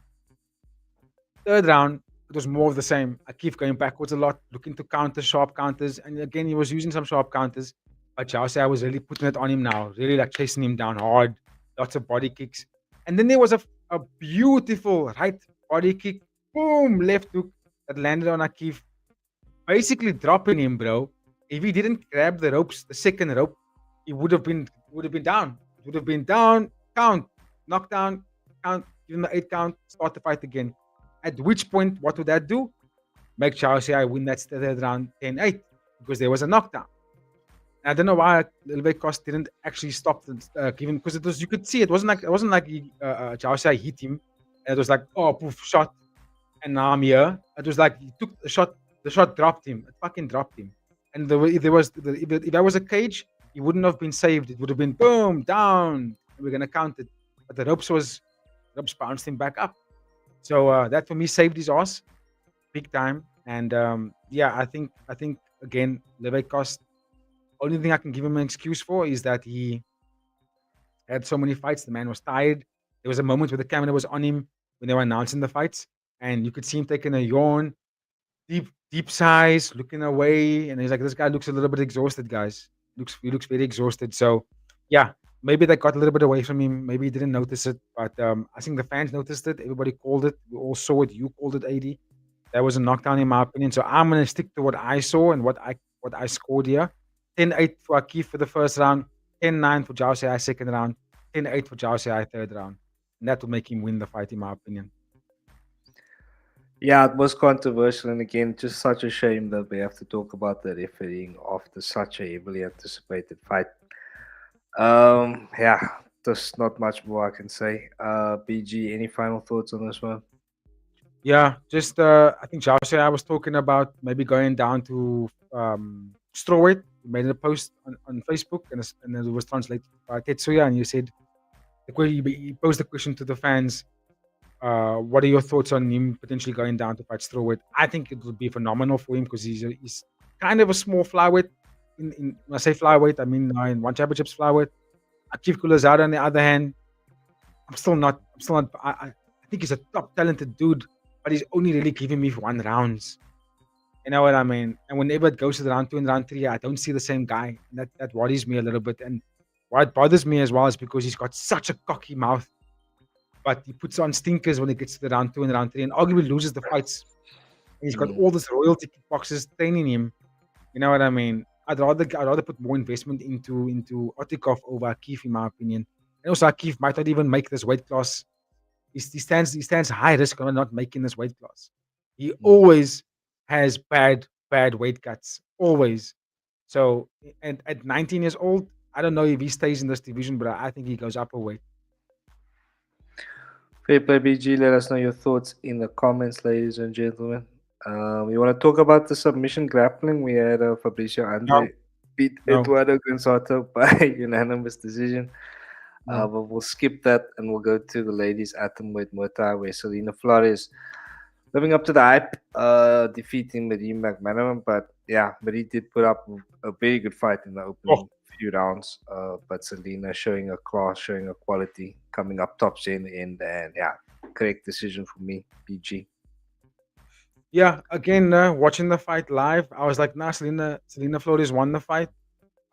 Third round, it was more of the same. Akif going backwards a lot, looking to counter, sharp counters. And again, he was using some sharp counters. But Zhao Xiai was really putting it on him now, really like chasing him down hard, lots of body kicks. And then there was a beautiful right body kick, boom, left hook that landed on Akif, basically dropping him, bro. If he didn't grab the ropes, the second rope, he would have been down. It would have been down, count, knockdown, count, give him the 8 count, start the fight again. At which point, what would that do? Make Zhao Xiai win that third round 10-8 because there was a knockdown. And I don't know why Livet Cost didn't actually stop the give because it was, you could see it wasn't like Zhao Xiai hit him and it was like, oh, poof, shot, and now I'm here. It was like he took the shot dropped him. It fucking dropped him. And if that was a cage, he wouldn't have been saved. It would have been boom, down. We're gonna count it. But the ropes bounced him back up. So that for me saved his ass big time. And I think again, Livet Cost, only thing I can give him an excuse for is that he had so many fights. The man was tired. There was a moment where the camera was on him when they were announcing the fights, and you could see him taking a yawn, deep sighs, looking away, and he's like, "This guy looks a little bit exhausted, guys. He looks very exhausted." So, yeah, maybe that got a little bit away from him. Maybe he didn't notice it, but I think the fans noticed it. Everybody called it. We all saw it. You called it, AD. That was a knockdown in my opinion. So I'm gonna stick to what I saw and what I scored here. 10-8 for Akif for the first round, 10-9 for Zhao Xiai second round, 10-8 for Zhao Xiai third round. And that will make him win the fight, in my opinion. Yeah, it was controversial, and again, just such a shame that we have to talk about the refereeing after such a heavily anticipated fight. There's not much more I can say. BG, any final thoughts on this one? Yeah, just I think Zhao Xiai was talking about maybe going down to strawweight. He made a post on Facebook, and it was translated by Tetsuya, and you said he posed the question to the fans. What are your thoughts on him potentially going down to fight strawweight? I think it would be phenomenal for him because he's kind of a small flyweight. When I say flyweight, I mean in one championship's flyweight. Akif Kulazada, on the other hand, I think he's a top talented dude, but he's only really giving me 1 rounds. You know what I mean? And whenever it goes to the round 2 and round 3, I don't see the same guy. And that worries me a little bit. And what bothers me as well is because he's got such a cocky mouth. But he puts on stinkers when it gets to the round 2 and round 3 and arguably loses the fights. And he's got all this royalty kickboxers training him. You know what I mean? I'd rather put more investment into Otikov over Akif, in my opinion. And also Akif might not even make this weight class. He stands high risk on not making this weight class. He always has bad weight cuts. Always. So and at 19 years old, I don't know if he stays in this division, but I think he goes up a weight. Fair play, BG. Let us know your thoughts in the comments, ladies and gentlemen. We want to talk about the submission grappling. We had Fabricio Andre beat Eduardo Gonzato by unanimous decision. But we'll skip that and we'll go to the ladies' atomweight Muay Thai, where Selena Flores, living up to the hype, defeating Marie McManaman. But yeah, Marie did put up a very good fight in the opening few rounds. But Selena showing a class, showing a quality, coming up tops in the end. And yeah, correct decision for me, BG. Yeah, again, watching the fight live, I was like, nah, Selena Flores won the fight.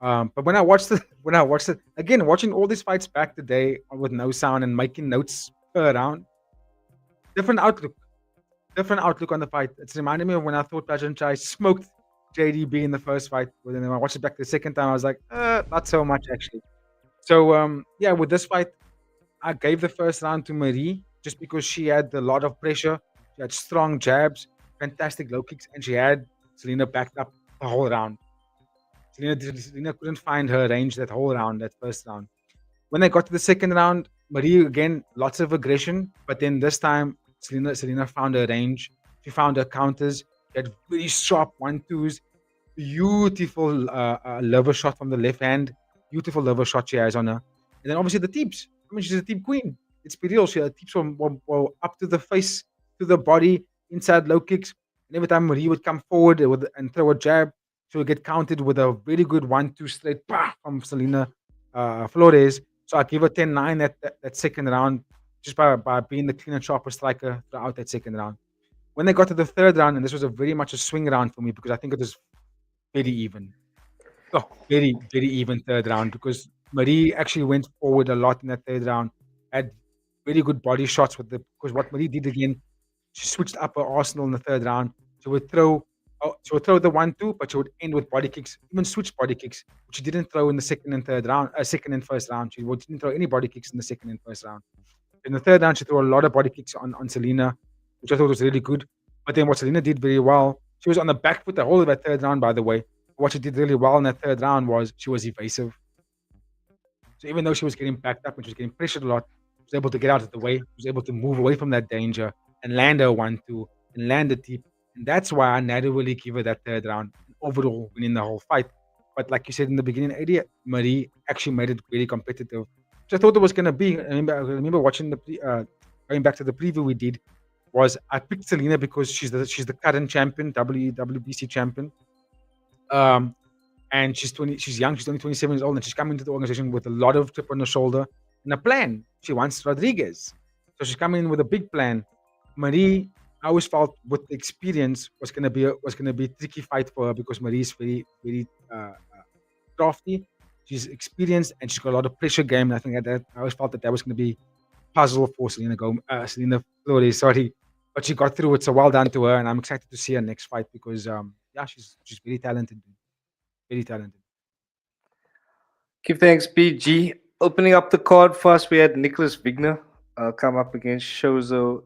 But when I watched it again, watching all these fights back today with no sound and making notes per round, different outlook on the fight. It's reminded me of when I thought Prajanchai smoked JDB in the first fight. But then when I watched it back the second time, I was like, not so much actually. So with this fight, I gave the first round to Marie. just because she had a lot of pressure. She had strong jabs, fantastic low kicks, and she had Selena backed up the whole round. Selena couldn't find her range that whole round, that first round. When they got to the second round, Marie again, lots of aggression, but then this time Selena found her range. She found her counters. She had very sharp 1-2s, beautiful lever shot from the left hand, beautiful lever shot she has on her. And then obviously the teeps. I mean, she's a teep queen. Let's be real. She had teeps were up to the face, to the body, inside low kicks. And every time Marie would come forward and throw a jab, she would get counted with a very good 1-2 straight from Selena Flores. So I give her 10-9 that second round, just by being the clean and sharper striker throughout that second round. When they got to the third round, and this was very much a swing round for me because I think it was very even. Oh, very, very even third round because Marie actually went forward a lot in that third round, had very good body shots because what Marie did again, she switched up her arsenal in the third round. She would throw the 1-2, but she would end with body kicks, even switch body kicks, which she didn't throw in the second and first round. She didn't throw any body kicks in the second and first round. In the third round, she threw a lot of body kicks on Selena, which I thought was really good. But then what Selena did very well, she was on the back foot the whole of that third round, by the way. What she did really well in that third round was she was evasive. So even though she was getting backed up and she was getting pressured a lot, she was able to get out of the way. She was able to move away from that danger and land her 1-2 and land the deep. And that's why I narrowly give her that third round, overall winning the whole fight. But like you said in the beginning, Eddie, Marie actually made it really competitive, which I thought it was going to be. I remember watching going back to the preview we did, was I picked Selena because she's the current champion, WBC champion. And she's young, she's only 27 years old, and she's coming to the organization with a lot of chip on her shoulder and a plan. She wants Rodriguez. So she's coming in with a big plan. Marie, I always felt with the experience was gonna be a tricky fight for her because Marie is very, very crafty. She's experienced and she's got a lot of pressure game. And I think that I always felt that was gonna be a puzzle for Selena Flores, sorry. But she got through it, so well done to her, and I'm excited to see her next fight because she's very talented. Very talented. Give thanks, BG. Opening up the card first, we had Nicholas Vigner come up against Shozo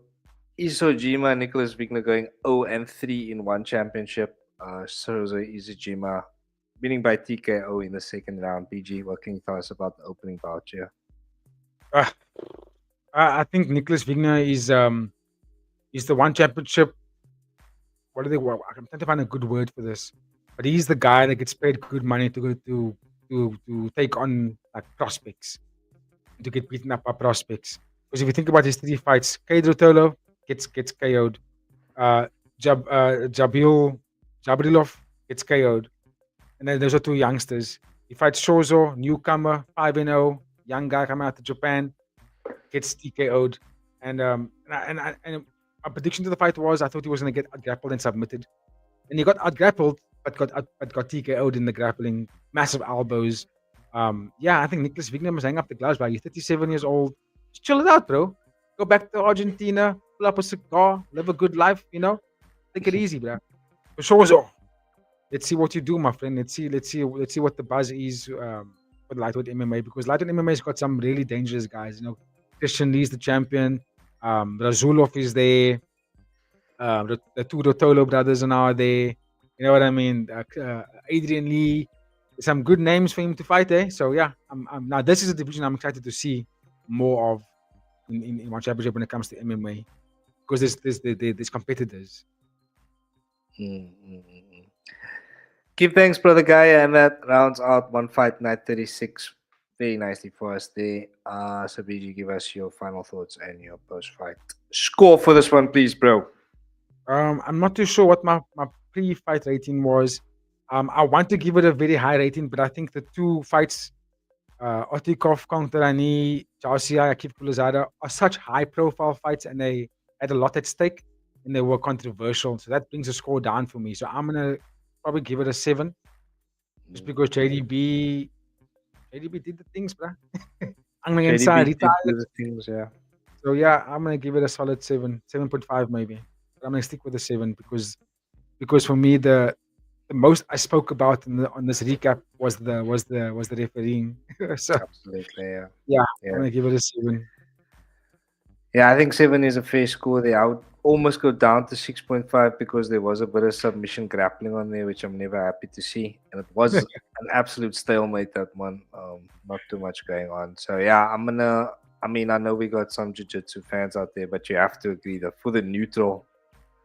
Isojima. Nicholas Vigner going 0-3 in one championship. Shozo Isojima winning by TKO in the second round. BG, what can you tell us about the opening bout here? I think Nicholas Vigner is the one championship. I'm trying to find a good word for this, but he's the guy that gets paid good money to go to take on like prospects, to get beaten up by prospects. Because if you think about his 3 fights, Kedrotolo gets KO'd, Jabrilov gets KO'd, and then those are 2 youngsters. He fights Shozo, newcomer, 5-0, young guy coming out of Japan, gets TKO'd, and my prediction to the fight was I thought he was going to get out-grappled and submitted. And he got out-grappled, but got TKO'd in the grappling. Massive elbows. I think Nicholas Vigner must hang up the gloves, bro. He's 37 years old. Just chill it out, bro. Go back to Argentina, pull up a cigar, live a good life, Take it easy, bro. For sure. Let's see what you do, my friend. Let's see what the buzz is for lightweight MMA, because lightweight MMA has got some really dangerous guys. Christian Lee's the champion. Razulov is there. The 2 Rotolo brothers are now there. You know what I mean? Adrian Lee. Some good names for him to fight, eh? So yeah, now this is a division I'm excited to see more of in one championship when it comes to MMA, because there's competitors. Give thanks, brother Guy, and that rounds out one fight night 36 very nicely for us there. So BG, give us your final thoughts and your post-fight score for this one, please, bro. I'm not too sure what my pre-fight rating was. I want to give it a very high rating, but I think the 2 fights, Otikov, Kongtarani, Chausia, Akif Kulazada, are such high-profile fights, and they had a lot at stake, and they were controversial. So that brings the score down for me. So I'm gonna probably give it a 7, just because JDB did the things, bruh. JDB did the things, yeah. So yeah, I'm gonna give it a solid 7.5 maybe. But I'm gonna stick with the 7 because for me the most I spoke about on this recap was the refereeing. So absolutely, yeah. I'm gonna give it a 7. Yeah, I think 7 is a fair score there. I would almost go down to 6.5 because there was a bit of submission grappling on there, which I'm never happy to see. And it was an absolute stalemate, that one. Not too much going on. So, yeah, I know we got some jiu-jitsu fans out there, but you have to agree that for the neutral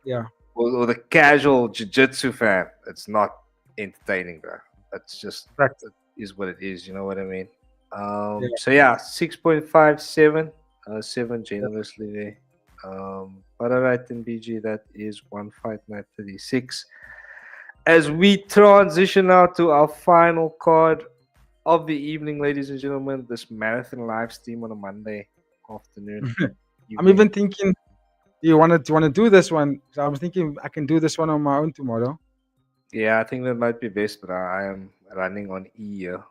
Yeah. or the casual jiu-jitsu fan, it's not entertaining, bro. That's just, Right. it is what it is. You know what I mean? Yeah. So, yeah, 6.5, 7. 7 generously there. But all right, then, BG, that is one fight night 36. As we transition now to our final card of the evening, ladies and gentlemen, this marathon live stream on a Monday afternoon. I'm even thinking, do you want to do this one? So I was thinking I can do this one on my own tomorrow. Yeah, I think that might be best, but I am running on E here.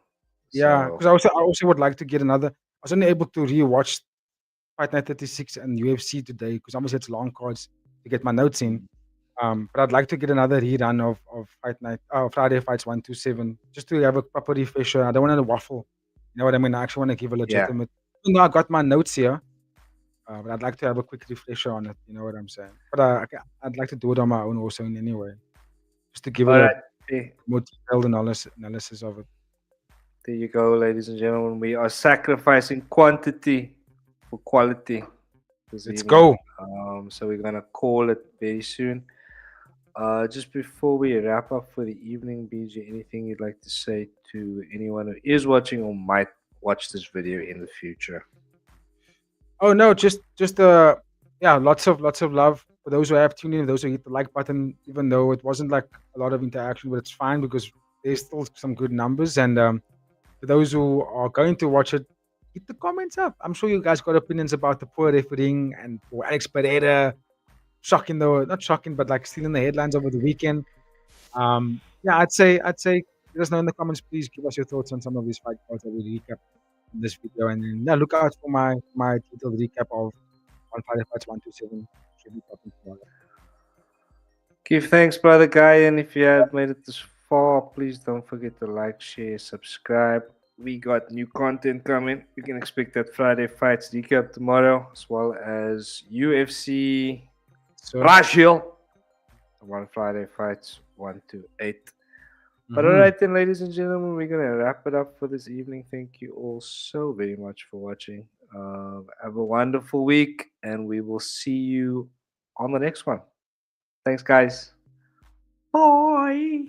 Yeah, So, because I also would like to get another. I was only able to rewatch Fight Night 36 and UFC today because obviously it's long cards to get my notes in. But I'd like to get another rerun of Fight Night, Friday Fights 127, just to have a proper refresher. I don't want to waffle. You know what I mean? I actually want to give a legitimate. Even though I got my notes here, but I'd like to have a quick refresher on it. You know what I'm saying? But I'd like to do it on my own also in any way, just to give it a more detailed analysis of it. There you go, ladies and gentlemen. We are sacrificing quantity for quality. Let's go. So we're gonna call it very soon. Just before we wrap up for the evening, BJ, anything you'd like to say to anyone who is watching or might watch this video in the future? Oh no, just lots of love for those who have tuned in, those who hit the like button, even though it wasn't like a lot of interaction, but it's fine because there's still some good numbers. And for those who are going to watch it, hit the comments up. I'm sure you guys got opinions about the poor refereeing and for Alex Pereira not shocking, but like stealing the headlines over the weekend. I'd say let us know in the comments. Please give us your thoughts on some of these fight cards that we recap in this video, and then look out for my detailed recap of on Friday Fights 127. Should be popping tomorrow. Give thanks, brother Guy, and if you have made it this far, please don't forget to like, share, subscribe. We got new content coming. You can expect that Friday Fights recap tomorrow, as well as UFC Brazil. One Friday Fights 1 to 8. But all right then, ladies and gentlemen, we're gonna wrap it up for this evening. Thank you all so very much for watching. Have a wonderful week, and we will see you on the next one. Thanks, guys. Bye.